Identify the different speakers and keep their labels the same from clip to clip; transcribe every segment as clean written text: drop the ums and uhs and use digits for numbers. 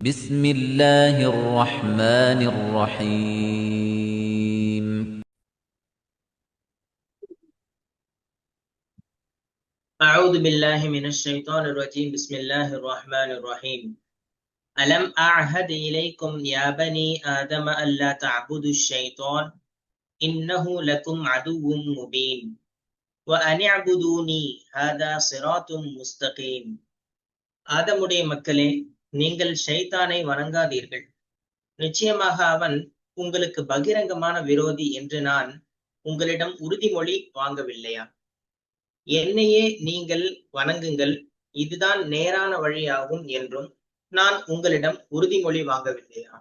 Speaker 1: بسم الله الرحمن الرحيم
Speaker 2: أعوذ بالله من الشيطان الرجيم بسم الله الرحمن الرحيم ألم أعهد إليكم يا بني آدم ألا تعبدوا الشيطان إنه لكم عدو مبين وأن اعبدوني هذا صراط مستقيم ஆதமுடைய மக்களே, நீங்கள் ஷைத்தானை வணங்காதீர்கள். நிச்சயமாக அவன் உங்களுக்கு பகிரங்கமான விரோதி என்று நான் உங்களிடம் உறுதிமொழி வாங்கவில்லையா? என்னையே நீங்கள் வணங்குங்கள், இதுதான் நேரான வழியாகும் என்றும் நான் உங்களிடம் உறுதிமொழி வாங்கவில்லையா?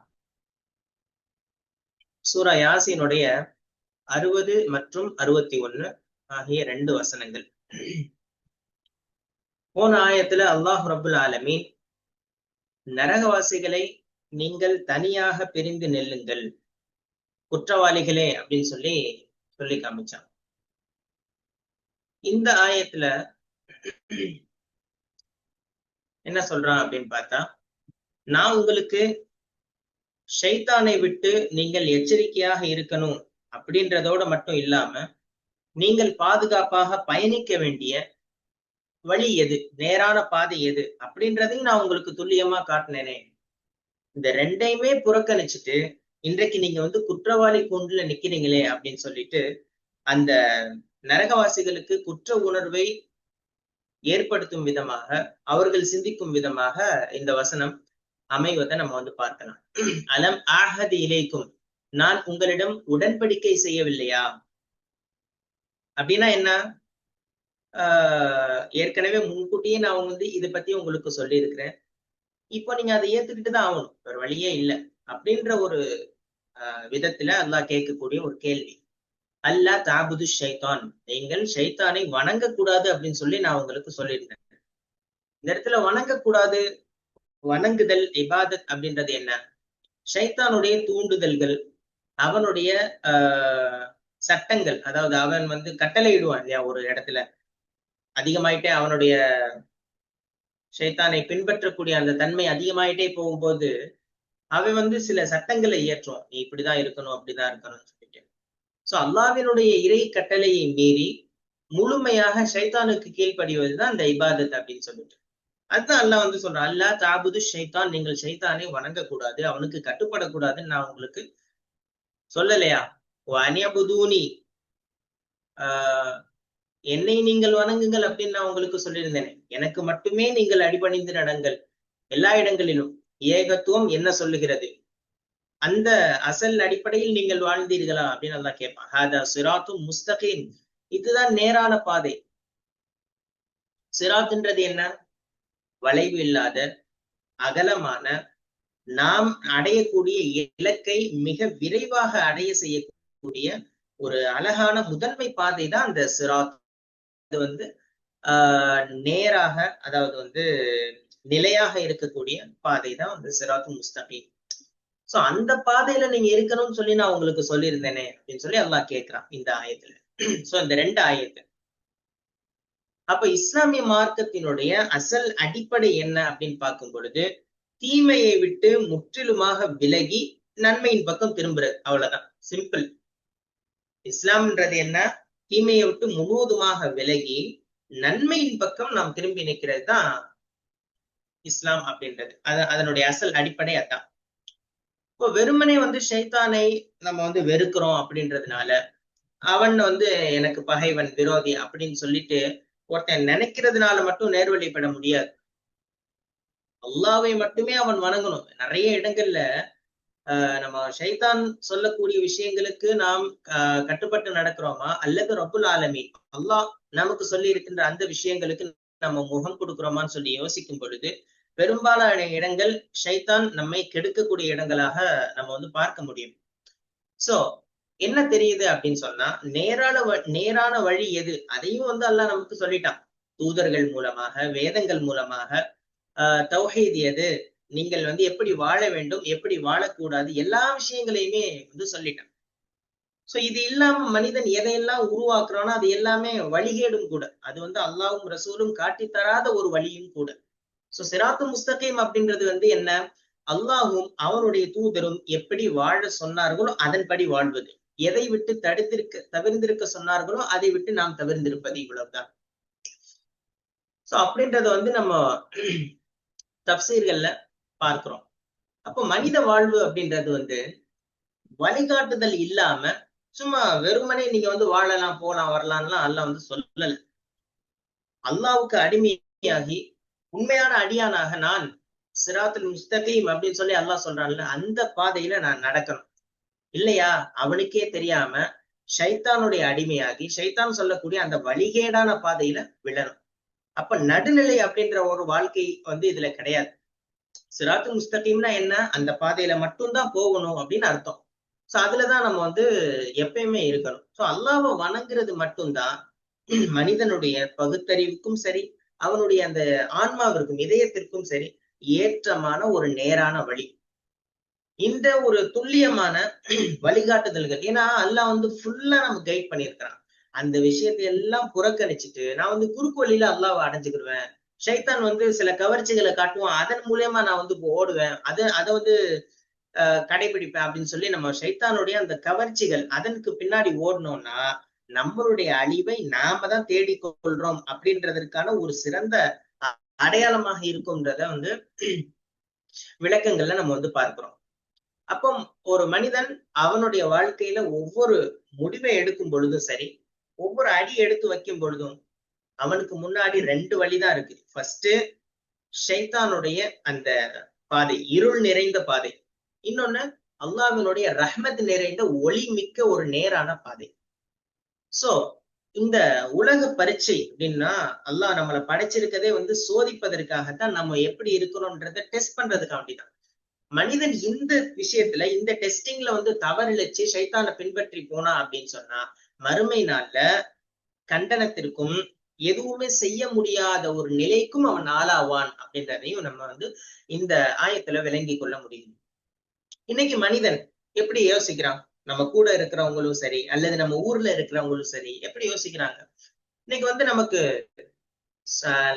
Speaker 2: சூரா யாசீனுடைய 60 மற்றும் 61 ஆகிய 2 வசனங்கள். போன ஆயத்துல அல்லாஹ் ரப்புல் ஆலமீன் நரகவாசிகளை நீங்கள் தனியாக பிரிந்து நெல்லுங்கள், குற்றவாளிகளே அப்படின்னு சொல்லி காமிச்சான். இந்த ஆயத்துல என்ன சொல்றான் அப்படின்னு பார்த்தா, நான் உங்களுக்கு ஷைத்தானை விட்டு நீங்கள் எச்சரிக்கையாக இருக்கணும் அப்படின்றதோட மட்டும் இல்லாம, நீங்கள் பாதுகாப்பாக பயணிக்க வேண்டிய வழி எது, நேரான பாதை எது அப்படின்றதையும் நான் உங்களுக்கு துல்லியமா காட்டினேனே. இந்த ரெண்டையுமே புறக்கணிச்சுட்டு இன்றைக்கு நீங்க குற்றவாளி கூண்டுல நிக்கிறீங்களே அப்படின்னு சொல்லிட்டு அந்த நரகவாசிகளுக்கு குற்ற உணர்வை ஏற்படுத்தும் விதமாக, அவர்கள் சிந்திக்கும் விதமாக இந்த வசனம் அமைவதை நம்ம பார்க்கலாம். அலம் ஆஹது இலைக்கும், நான் உங்களிடம் உடன்படிக்கை செய்யவில்லையா? அப்படின்னா என்ன? ஏற்கனவே முன்கூட்டியே நான் இதை பத்தி உங்களுக்கு சொல்லி இருக்கிறேன். இப்போ நீங்க அதை ஏத்துக்கிட்டு தான் ஆகணும், ஒரு வழியே இல்லை அப்படின்ற ஒரு விதத்துல அல்லாஹ் கேட்கக்கூடிய ஒரு கேள்வி. அல்லா தாபுது ஷைத்தான், நீங்கள் ஷைத்தானை வணங்கக்கூடாது அப்படின்னு சொல்லி நான் உங்களுக்கு சொல்லியிருந்தேன். இந்த இடத்துல வணங்கக்கூடாது, வணங்குதல், இபாதத் அப்படின்றது என்ன? ஷைத்தானுடைய தூண்டுதல்கள், அவனுடைய சட்டங்கள், அதாவது அவன் கட்டளை இடுவான் இல்லையா, ஒரு இடத்துல அதிகமாயிட்டே அவனுடைய ஷைத்தானை பின்பற்றக்கூடிய அந்த தன்மை அதிகமாயிட்டே போகும்போது அவன் சில சட்டங்களை இயற்றுவான். நீ இப்படிதான் இருக்கணும், அப்படிதான் இருக்கணும்னு சொல்லிட்டு. சோ அல்லாஹ்வினுடைய இறை கட்டளையை மீறி முழுமையாக ஷைத்தானுக்கு கீழ்ப்படிவதுதான் இந்த இபாதத் அப்படின்னு சொல்லிட்டு. அதுதான் அல்லாஹ் சொல்றான், அல்லாஹ் தாபுது ஷைத்தான், நீங்கள் ஷைத்தானை வணங்கக்கூடாது, அவனுக்கு கட்டுப்படக்கூடாதுன்னு நான் உங்களுக்கு சொல்லலையா? அனியபுதூனி, என்னை நீங்கள் வணங்குங்கள் அப்படின்னு நான் உங்களுக்கு சொல்லியிருந்தேனே. எனக்கு மட்டுமே நீங்கள் அடிபணிந்து நடங்கள் எல்லா இடங்களிலும். ஏகத்துவம் என்ன சொல்லுகிறது, அந்த அசல் அடிப்படையில் நீங்கள் வாழ்ந்தீர்களா அப்படின்னு நல்லா கேட்பான். ஹாதா சிராத்தும் முஸ்தகீம், இதுதான் நேரான பாதை. சிராத்ன்றது என்ன? வளைவு இல்லாத, அகலமான, நாம் அடையக்கூடிய இலக்கை மிக விரைவாக அடைய செய்யக்கூடிய ஒரு அழகான முதன்மை பாதை தான் அந்த சிராத். அது நேராக, அதாவது நிலையாக இருக்கக்கூடிய பாதை தான் சிராத்து முஸ்தகீம். சோ அந்த பாதையில நீங்க இருக்கணும்னு சொல்லி நான் உங்களுக்கு சொல்லியிருந்தேனே அப்படின்னு சொல்லி அல்லாஹ் கேட்கிறான் இந்த ஆயத்துல. சோ இந்த 2 ஆயத்து. அப்ப இஸ்லாமிய மார்க்கத்தினுடைய அசல் அடிப்படை என்ன அப்படின்னு பார்க்கும் பொழுது, தீமையை விட்டு முற்றிலுமாக விலகி நன்மையின் பக்கம் திரும்புறது, அவ்வளவுதான், சிம்பிள். இஸ்லாம்ன்றது என்ன? தீமையை விட்டு முழுவதுமாக விலகி நன்மையின் பக்கம் நாம் திரும்பி நிற்கிறது தான் இஸ்லாம் அப்படின்றது. அதனுடைய அசல் அடிப்படை அதான். இப்போ வெறுமனே ஷைத்தானை நம்ம வெறுக்கிறோம் அப்படின்றதுனால அவன் எனக்கு பகைவன், விரோதி அப்படின்னு சொல்லிட்டு ஒருத்தன் நினைக்கிறதுனால மட்டும் நேர்வழிப்பட முடியாது. அல்லாஹ்வை மட்டுமே அவன் வணங்கணும். நிறைய இடங்கள்ல நம்ம ஷைத்தான் சொல்லக்கூடிய விஷயங்களுக்கு நாம் கட்டுப்பட்டு நடக்கிறோமா, அல்லது ரப்புல் ஆலமீன் அல்லாஹ் நமக்கு சொல்லி இருக்கின்ற அந்த விஷயங்களுக்கு நம்ம முகம் கொடுக்கிறோமான்னு சொல்லி யோசிக்கும் பொழுது பெரும்பாலான இடங்கள் ஷைத்தான் நம்மை கெடுக்கக்கூடிய இடங்களாக நம்ம பார்க்க முடியும். சோ என்ன தெரியுது அப்படின்னு சொன்னா, நேரான வழி எது, அதையும் அல்லாஹ் நமக்கு சொல்லிட்டான். தூதர்கள் மூலமாக, வேதங்கள் மூலமாக. தௌஹீத் எது, நீங்கள் எப்படி வாழ வேண்டும், எப்படி வாழக்கூடாது, எல்லா விஷயங்களையுமே சொல்லிட்டான். சோ இது இல்லாம மனிதன் எதையெல்லாம் உருவாக்குறானோ அது எல்லாமே வழிகேடும் கூட. அது அல்லாஹ்வும் ரசூலும் காட்டி தராத ஒரு வழியும் கூட. சோ சிராத்து முஸ்தகீம் அப்படின்றது என்ன? அல்லாஹும் அவனுடைய தூதரும் எப்படி வாழ சொன்னார்களோ அதன்படி வாழ்வது, எதை விட்டு தவிர்ந்திருக்க சொன்னார்களோ அதை விட்டு நாம் தவிர்ந்திருப்பது, இவ்வளவுதான். சோ அப்படின்றத நம்ம தப்சீர்கள்ல பார்க்கிறோம். அப்போ மனித வாழ்வு அப்படின்றது வழிகாட்டுதல் இல்லாம சும்மா வெறுமனே நீங்க வாழலாம் போலாம் வரலாம்லாம் அல்லாஹ் சொல்லல. அல்லாவுக்கு அடிமையாகி உண்மையான அடியானாக நான் சிராத்துல் முஸ்தகீம் அப்படின்னு சொல்லி அல்லாஹ் சொல்றான்ல, அந்த பாதையில நான் நடக்கணும். இல்லையா அவனுக்கே தெரியாம ஷைத்தானுடைய அடிமையாகி ஷைத்தான் சொல்லக்கூடிய அந்த வழிகேடான பாதையில விழணும். அப்ப நடுநிலை அப்படின்ற ஒரு வாழ்க்கை இதுல கிடையாது. சிராத்துல் முஸ்தகீம்னா என்ன? அந்த பாதையில மட்டும்தான் போகணும் அப்படின்னு அர்த்தம். சோ அதுலதான் நம்ம எப்பயுமே இருக்கணும். சோ அல்லாஹ்வை வணங்குறது மட்டும்தான் மனிதனுடைய பகுத்தறிவுக்கும் சரி, அவனுடைய அந்த ஆன்மாவிற்கும் இதயத்திற்கும் சரி ஏற்றமான ஒரு நேரான வழி. இந்த ஒரு துல்லியமான வழிகாட்டுதல்கள், ஏன்னா அல்லாஹ் ஃபுல்லா நம்ம கைட் பண்ணியிருக்கிறான். அந்த விஷயத்தை எல்லாம் புறக்கணிச்சுட்டு நான் குறுக்கு வழியில அல்லாஹ்வை அடைஞ்சுக்கிடுவேன், ஷைத்தான் சில கவர்ச்சிகளை காட்டுவான், அதன் மூலியமா நான் ஓடுவேன், அதை கடைபிடிப்பேன் அப்படின்னு சொல்லி நம்ம ஷைத்தானுடைய அந்த கவர்ச்சிகள் அதற்கு பின்னாடி ஓடணும்னா நம்மளுடைய அழிவை நாம தான் தேடிக்கொள்றோம் அப்படின்றதற்கான ஒரு சிறந்த அடையாளமாக இருக்கும்ன்றத விளக்கங்கள்ல நம்ம பார்க்கிறோம். அப்போ ஒரு மனிதன் அவனுடைய வாழ்க்கையில ஒவ்வொரு முடிவை எடுக்கும் பொழுதும் சரி, ஒவ்வொரு அடி எடுத்து வைக்கும் பொழுதும் அவனுக்கு முன்னாடி 2 வழிதான் இருக்கு. ஃபர்ஸ்ட் ஷைத்தானுடைய அந்த பாதை, இருள் நிறைந்த பாதை. இன்னொன்னு அல்லாஹ்வினுடைய ரஹ்மத் நிறைந்த ஒளி மிக்க ஒரு நேரான பாதை. சோ இந்த உலக பரீட்சை அப்படின்னா அல்லாஹ் நம்மளை படைச்சிருக்கதே சோதிப்பதற்காகத்தான், நம்ம எப்படி இருக்கிறோம்ன்றத டெஸ்ட் பண்றதுக்காண்டிதான். மனிதன் இந்த விஷயத்துல இந்த டெஸ்டிங்ல தவறிழைச்சு ஷைத்தானை பின்பற்றி போனா அப்படின்னு சொன்னா மறுமை நாள்ல கண்டனத்திற்கும் எதுவுமே செய்ய முடியாத ஒரு நிலைக்கும் அவன் ஆளாவான் அப்படின்றதையும் நம்ம இந்த ஆயத்துல விளங்கி கொள்ள முடியும். இன்னைக்கு மனிதன் எப்படி யோசிக்கிறான்? நம்ம கூட இருக்கிறவங்களும் சரி, அல்லது நம்ம ஊர்ல இருக்கிறவங்களும் சரி, எப்படி யோசிக்கிறாங்க? இன்னைக்கு நமக்கு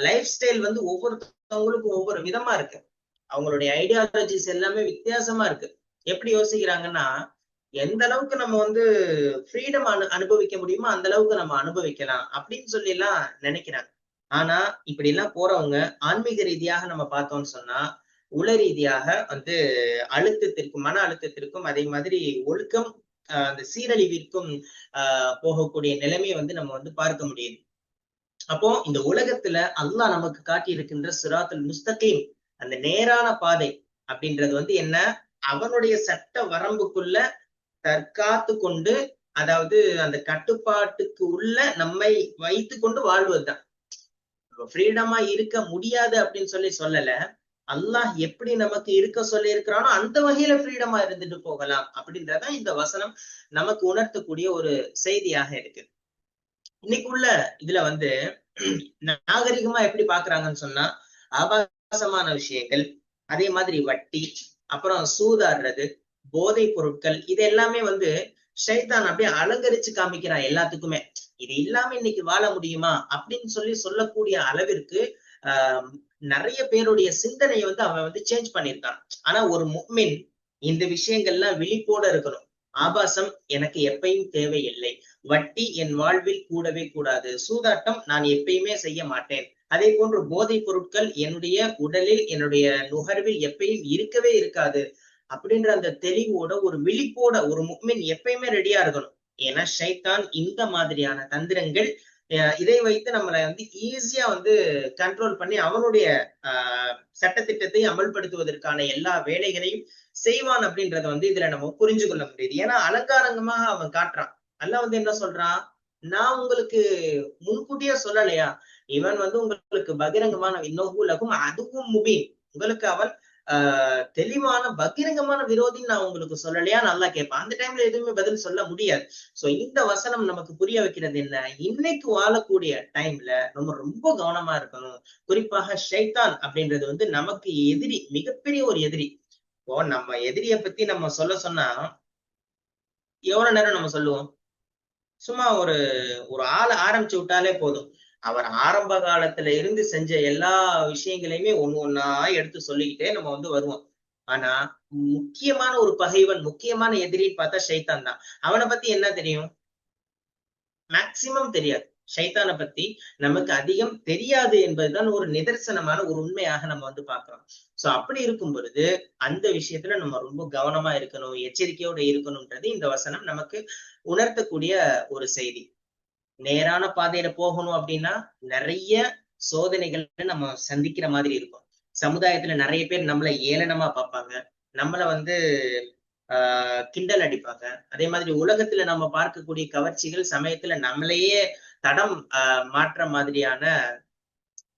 Speaker 2: லைஃப் ஸ்டைல் ஒவ்வொருத்தவங்களுக்கும் ஒவ்வொரு விதமா இருக்கு. அவங்களுடைய ஐடியாலஜிஸ் எல்லாமே வித்தியாசமா இருக்கு. எப்படி யோசிக்கிறாங்கன்னா, எந்த அளவுக்கு நம்ம ஃப்ரீடம் அனுபவிக்க முடியுமோ அந்த அளவுக்கு நம்ம அனுபவிக்கலாம் அப்படின்னு சொல்லி எல்லாம் நினைக்கிறாங்க. ஆனா இப்படி எல்லாம் போறவங்க ஆன்மீக ரீதியாக நம்ம பார்த்தோம்னு சொன்னா உள ரீதியாக அழுத்தத்திற்கும் மன அழுத்தத்திற்கும் அதே மாதிரி ஒழுக்கம் அந்த சீரழிவிற்கும் போகக்கூடிய நிலைமையை நம்ம பார்க்க முடியுது. அப்போ இந்த உலகத்துல அல்லாஹ் நமக்கு காட்டி இருக்கின்ற சிராத்துல் முஸ்தகீம், அந்த நேரான பாதை அப்படின்றது என்ன? அவனுடைய சட்ட வரம்புக்குள்ள தற்காத்து கொண்டு, அதாவது அந்த கட்டுப்பாட்டுக்கு உள்ள நம்மை வைத்து கொண்டு வாழ்வதுதான். ஃப்ரீடமா இருக்க முடியாது அப்படின்னு சொல்லல. அல்லாஹ் எப்படி நமக்கு இருக்க சொல்லி இருக்கிறானோ அந்த வகையில ஃப்ரீடமா இருந்துட்டு போகலாம் அப்படின்றதான் இந்த வசனம் நமக்கு உணர்த்தக்கூடிய ஒரு செய்தியாக இருக்கு. இன்னைக்குள்ள இதுல நாகரிகமா எப்படி பாக்குறாங்கன்னு சொன்னா, ஆபாசமான விஷயங்கள், அதே மாதிரி வட்டி, அப்புறம் சூதாடுறது, போதை பொருட்கள், இது எல்லாமே ஷைத்தான் அப்படியே அலங்கரிச்சு காமிக்கிறான் எல்லாத்துக்குமே. இது இல்லாம இன்னைக்கு வாழ முடியுமா அப்படின்னு சொல்லக்கூடிய அளவிற்கு நிறைய பேருடைய சிந்தனையை அவன் சேஞ்ச் பண்ணிருக்கான். ஆனா ஒரு முஃமின் இந்த விஷயங்கள்லாம் விழிப்போட இருக்கணும். ஆபாசம் எனக்கு எப்பயும் தேவையில்லை, வட்டி என் வாழ்வில் கூடவே கூடாது, சூதாட்டம் நான் எப்பயுமே செய்ய மாட்டேன், அதே போன்று போதை பொருட்கள் என்னுடைய உடலில் என்னுடைய நுகர்வில் எப்பயும் இருக்கவே இருக்காது அப்படின்ற அந்த தெளிவோட ஒரு விழிப்போட ஒரு முஃமின் எப்பயுமே ரெடியா இருக்கணும். ஏன்னா ஷைத்தான் இந்த மாதிரியான தந்திரங்கள் இதை வைத்து நம்மளை ஈஸியா கண்ட்ரோல் பண்ணி அவனுடைய சட்டத்திட்டத்தை அமல்படுத்துவதற்கான எல்லா வேலைகளையும் செய்வான் அப்படின்றத இதுல நம்ம புரிஞ்சு கொள்ள முடியுது. ஏன்னா அலங்காரங்கமாக அவன் காட்டுறான். அல்லாஹ் என்ன சொல்றான்? நான் உங்களுக்கு முன்கூட்டியே சொல்லலையா? இவன் உங்களுக்கு பகிரங்கமான இன்னொகுலகும் அதுவும் முபீன், உங்களுக்கு அவன் தெளிவான பகிரங்கமான விரோதின்னு நான் உங்களுக்கு சொல்லலையா நல்லா கேட்பான். அந்த டைம்ல எதுவுமே பதில் சொல்ல முடியாது. சோ இந்த வசனம் நமக்கு புரிய வைக்கிறது என்ன? இன்னைக்கு வாழக்கூடிய டைம்ல நம்ம ரொம்ப கவனமா இருக்கணும். குறிப்பாக ஷைத்தான் அப்படின்றது நமக்கு எதிரி, மிகப்பெரிய ஒரு எதிரி. இப்போ நம்ம எதிரிய பத்தி நம்ம சொன்னா எவ்வளவு நேரம் நம்ம சொல்லுவோம்? சும்மா ஒரு ஆளை ஆரம்பிச்சு விட்டாலே போதும், அவர் ஆரம்ப காலத்துல இருந்து செஞ்ச எல்லா விஷயங்களையுமே ஒண்ணு ஒண்ணா எடுத்து சொல்லிக்கிட்டே நம்ம வருவோம். ஆனா முக்கியமான ஒரு பகைவன், முக்கியமான எதிரின்னு பார்த்தா ஷைத்தான் தான். அவனை பத்தி என்ன தெரியும்? மேக்சிமம் தெரியாது. ஷைத்தான பத்தி நமக்கு அதிகம் தெரியாது என்பதுதான் ஒரு நிதர்சனமான ஒரு உண்மையாக நம்ம வந்து பார்க்கிறோம். சோ அப்படி இருக்கும் பொழுது அந்த விஷயத்துல நம்ம ரொம்ப கவனமா இருக்கணும், எச்சரிக்கையோட இருக்கணும்ன்றது இந்த வசனம் நமக்கு உணர்த்தக்கூடிய ஒரு செய்தி. நேரான பாதையில போகணும் அப்படின்னா நிறைய சோதனைகளை நம்ம சந்திக்கிற மாதிரி இருக்கும். சமுதாயத்துல நிறைய பேர் நம்மளை ஏளனமா பார்ப்பாங்க, நம்மள வந்து கிண்டல் அடிப்பாங்க. அதே மாதிரி உலகத்துல நம்ம பார்க்கக்கூடிய கவர்ச்சிகள் சமயத்துல நம்மளையே தடம் மாற்ற மாதிரியான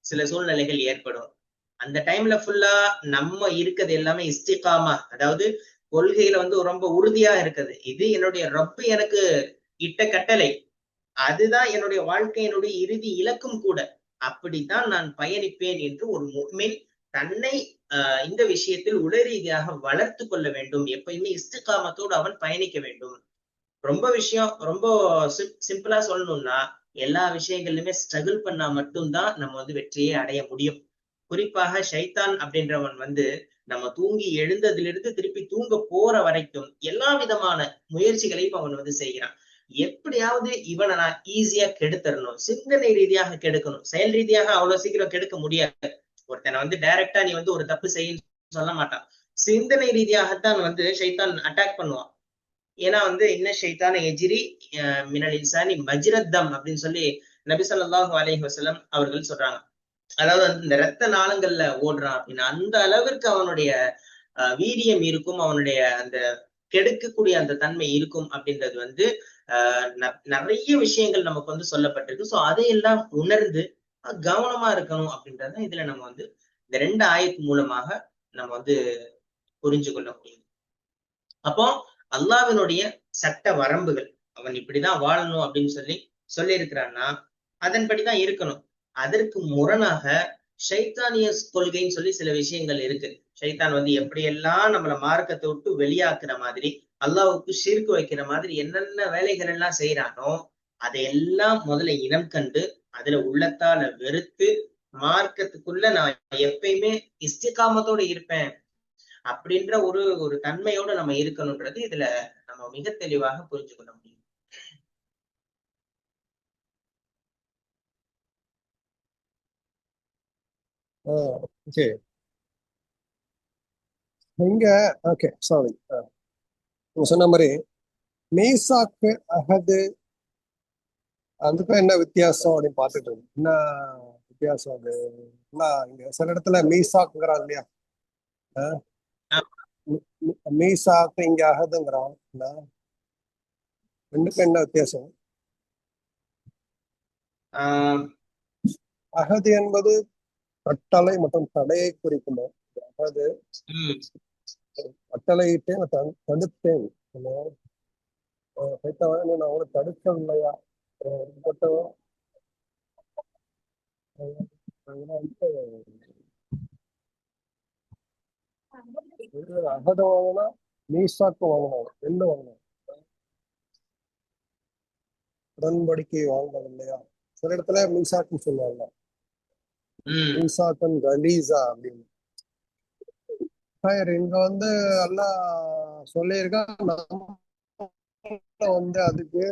Speaker 2: சில சூழ்நிலைகள் ஏற்படும். அந்த டைம்ல ஃபுல்லா நம்ம இருக்கிறது எல்லாமே இஸ்திகாமா, அதாவது கொள்கையில வந்து ரொம்ப உறுதியா இருக்குது. இது என்னுடைய ரப்பு எனக்கு இட்ட கட்டளை, அதுதான் என்னுடைய வாழ்க்கையினுடைய இறுதி இலக்கும் கூட. அப்படித்தான் நான் பயணிப்பேன் என்று ஒரு முஃமின் தன்னை இந்த விஷயத்தில் உள ரீதியாக வளர்த்து கொள்ள வேண்டும். எப்பயுமே இஸ்திகாமத்தோடு அவன் பயணிக்க வேண்டும். ரொம்ப சிம்பிளா சொல்லணும்னா, எல்லா விஷயங்களிலுமே ஸ்ட்ரகிள் பண்ணா மட்டும்தான் நம்ம வந்து வெற்றியை அடைய முடியும். குறிப்பாக ஷைத்தான் அப்படின்றவன் வந்து நம்ம தூங்கி எழுந்ததிலிருந்து திருப்பி தூங்க போற வரைக்கும் எல்லா விதமான முயற்சிகளையும் அவன் வந்து செய்கிறான். எப்படியாவது இவனை நான் ஈஸியா கெடுத்துறணும், சிந்தனை ரீதியாக கெடுக்கணும். செயல் ரீதியாக அவ்வளவு சீக்கிரம் கெடுக்க முடியாது. ஒருத்தனை வந்து டைரக்டா நீ வந்து ஒரு தப்பு செய்யன்னு சொல்ல மாட்டான். சிந்தனை ரீதியாகத்தான் வந்து ஷைத்தான் அட்டாக் பண்ணுவான். ஏன்னா வந்து இன்ன ஷைத்தான எஜிரி மினல் இன்சானி மஜ்ரத்தம் அப்படின்னு சொல்லி நபி ஸல்லல்லாஹு அலைஹி வஸல்லம் அவர்கள் சொல்றாங்க. அதாவது இந்த ரத்த நாளங்கள்ல ஓடுறான் அப்படின்னு அந்த அளவிற்கு அவனுடைய வீரியம் இருக்கும், அவனுடைய அந்த கெடுக்கக்கூடிய அந்த தன்மை இருக்கும் அப்படின்றது வந்து நிறைய விஷயங்கள் நமக்கு வந்து சொல்லப்பட்டிருக்கு. சோ அதையெல்லாம் உணர்ந்து கவனமா இருக்கணும் அப்படின்றத இதுல நம்ம வந்து இந்த 2 ஆயத்து மூலமாக நம்ம வந்து புரிஞ்சு கொள்ள முடியும். அப்போ அல்லாஹ்வினுடைய சட்ட வரம்புகள், அவன் இப்படிதான் வாழணும் அப்படின்னு சொல்லி இருக்கிறான்னா அதன்படிதான் இருக்கணும். அதற்கு முரணாக ஷைத்தானிய கொள்கைன்னு சொல்லி சில விஷயங்கள் இருக்கு. ஷைத்தான் வந்து எப்படியெல்லாம் நம்மள மார்க்கத்தை விட்டு வெளியாக்குற மாதிரி, அல்லாஹ்வுக்கு ஷிர்க் வைக்கிற மாதிரி என்னென்ன வேலைகள் எல்லாம் செய்யறானோ அதையெல்லாம் முதல்ல இனம் கண்டு அதுல உள்ளத்தால வெறுத்து மார்க்கத்துக்குள்ள நான் எப்பயுமே இஸ்திகாமத்தோட இருப்பேன் அப்படின்ற ஒரு ஒரு தன்மையோட நம்ம இருக்கணும்ன்றது இதுல நம்ம மிக தெளிவாக புரிஞ்சு கொள்ள முடியும்.
Speaker 3: சரி, இங்க ஓகே சாரி, நீங்க சொன்ன மாதிரி மீசாக்கு அஹது அதுக்கும் என்ன வித்தியாசம் அப்படின்னு பார்த்துட்டு இருக்கோம். என்ன வித்தியாசம் அது? இங்க சில இடத்துல மீசாக்குங்கிறான் இல்லையா, மீசாக்கு இங்க அகதுங்கிறான். ரெண்டுக்கும் என்ன வித்தியாசம்? அகது என்பது கட்டளை மற்றும் தடையை குறிக்குமோ? அதாவது கட்டளையிட்டே நான் தடுத்தேன், நான் அவனை தடுக்கவில்லையா மட்டும் அகத வாங்கினா மீசாக்கு வாங்கினாங்க, ரெண்டு வாங்கினாங்க. உடன்படிக்கை வாங்கவில்லையா? சில இடத்துல மீசாக்குன்னு சொல்லுவாங்க, மீசாக்கன் கலீசா அப்படின்னு. இங்க வந்து எல்லாம் சொல்லியிருக்கான். வந்து அதுக்கு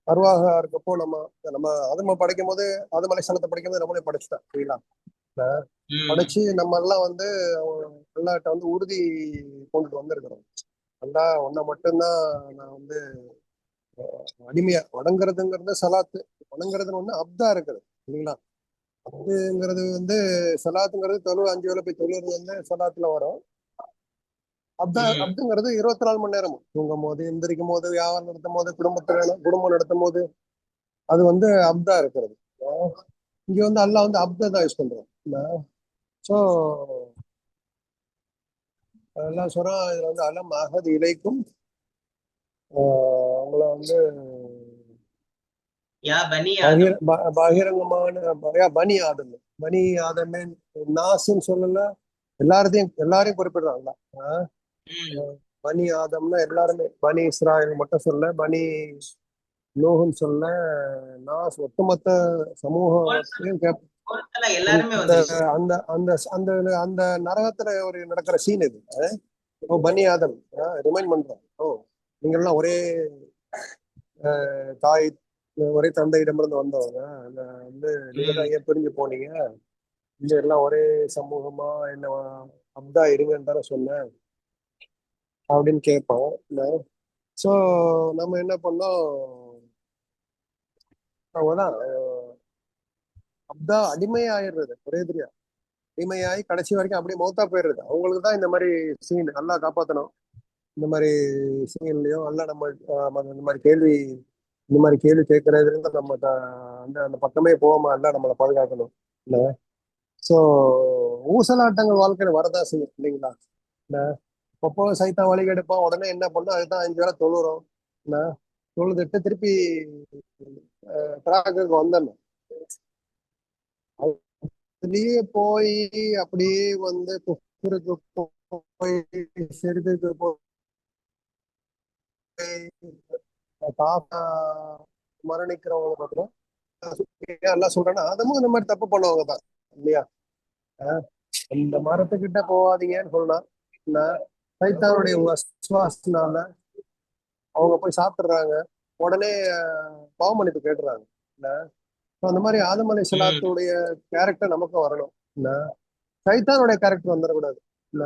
Speaker 3: அருவாக இருக்கப்போ நம்ம நம்ம அதும படைக்கும் போது அது மலைசனத்தை படிக்கும் போது நம்மளே படைச்சிட்டோம் சரிங்களா. படைச்சு நம்ம எல்லாம் வந்து அல்லாட்ட வந்து உறுதி கொண்டுட்டு வந்திருக்கிறோம். அல்லா ஒன்ன மட்டும்தான் நான் வந்து அடிமையா வணங்குறதுங்கிறது சலாத்து, வணங்குறதுன்னு ஒண்ணு அப்தா இருக்குது இல்லைங்களா. அப்துங்கிறது வந்து சலாத்துங்கிறது 5 வேலை போய் தொழுறது வந்து சலாத்துல வரும். அப்துங்கிறது 24 மணி நேரமும் தூங்கும் போது, எந்திரிக்கும் போது, வியாபாரம் நடத்தும் போது, குடும்பம் நடத்தும் போது அது வந்து அப்தா இருக்கிறது. இங்க வந்து அல்லாஹ் வந்து அப்தா தான் யூஸ் பண்றோம். ஸோ எல்லாம் சொல்றோம் இதுல வந்து அலம் அகது இலைக்கும் உங்களை வந்து பகிரங்கமான பனி ஆதம், பனி ஆதமே நாசுன்னு சொல்லல, எல்லாரையும் குறிப்பிடுறாங்க. பனி ஆதம்னா எல்லாருமே, பனி இஸ்ராயல் மட்டும் சொல்ல, பனி நூஹுன்னு சொல்ல, நாஸ் ஒட்டுமொத்த சமூகத்தையும்
Speaker 2: பொறுத்தல எல்லாருமே
Speaker 3: அந்த
Speaker 2: வந்துருச்சு.
Speaker 3: அந்த அந்த அந்த அந்த நரகத்துல ஒரு நடக்கிற சீன் இது. ஓ பனி ஆதம் ரிமைண்ட் பண்றோம். ஓ நீங்க எல்லாம் ஒரே தாய் ஒரே தந்தையிடமிருந்து வந்தவங்க. அந்த வந்து நீங்க தான் ஏன் பிரிஞ்சு போனீங்க, இங்க எல்லாம் ஒரே சமூகமா என்ன அப்தா இருங்கன்னு தானே சொன்னேன் அப்படின்னு கேட்போம். ஸோ நம்ம என்ன பண்ணோம், அவங்கதான் அப்தா அடிமையாயிடுறது ஒரே தெரியா, அடிமையாகி கடைசி வரைக்கும் அப்படியே மௌத்தா போயிடுறது. அவங்களுக்கு தான் இந்த மாதிரி சீன் நல்லா காப்பாற்றணும். இந்த மாதிரி சீன்லயும் நல்லா நம்ம இந்த மாதிரி கேள்வி கேட்கறதுல இருந்து நம்ம அந்த அந்த பக்கமே போகாம எல்லாம் நம்மளை பாதுகாக்கணும். இல்ல ஸோ ஊசலாட்டங்கள் வாழ்க்கையில வரதான் செய்யும் இல்லைங்களா. இல்ல அப்போ சைத்தான் வழி கெடுப்பான், உடனே என்ன பண்ணோம் அதுதான் 5 வேளை தொழுறோம். என்ன தொழுதுட்டு திருப்பி ட்ராக்குக்கு வந்துடணும். அதுலயே போய் அப்படியே வந்து குஃப்ருக்கு போய் ஷிர்குக்கு போய் காஃபா மரணிக்கிறவங்க பார்த்தோம். எல்லாம் சொல்றேன்னா அதமும் இந்த மாதிரி தப்பு பண்ணுவாங்க தான் இல்லையா. இந்த மரத்துக்கிட்ட போகாதீங்கன்னு சொன்னா சைத்தானுடைய வஸ்வாசனால அவங்க போய் சாப்பிடுறாங்க, உடனே பாவ மன்னிப்பு கேட்டுறாங்க. இல்ல அந்த மாதிரி ஆதம் அலைஹிஸ்ஸலாத்துடைய கேரக்டர் நமக்கும் வரணும். இல்ல சைத்தானுடைய கேரக்டர் வந்துடக்கூடாது. இல்ல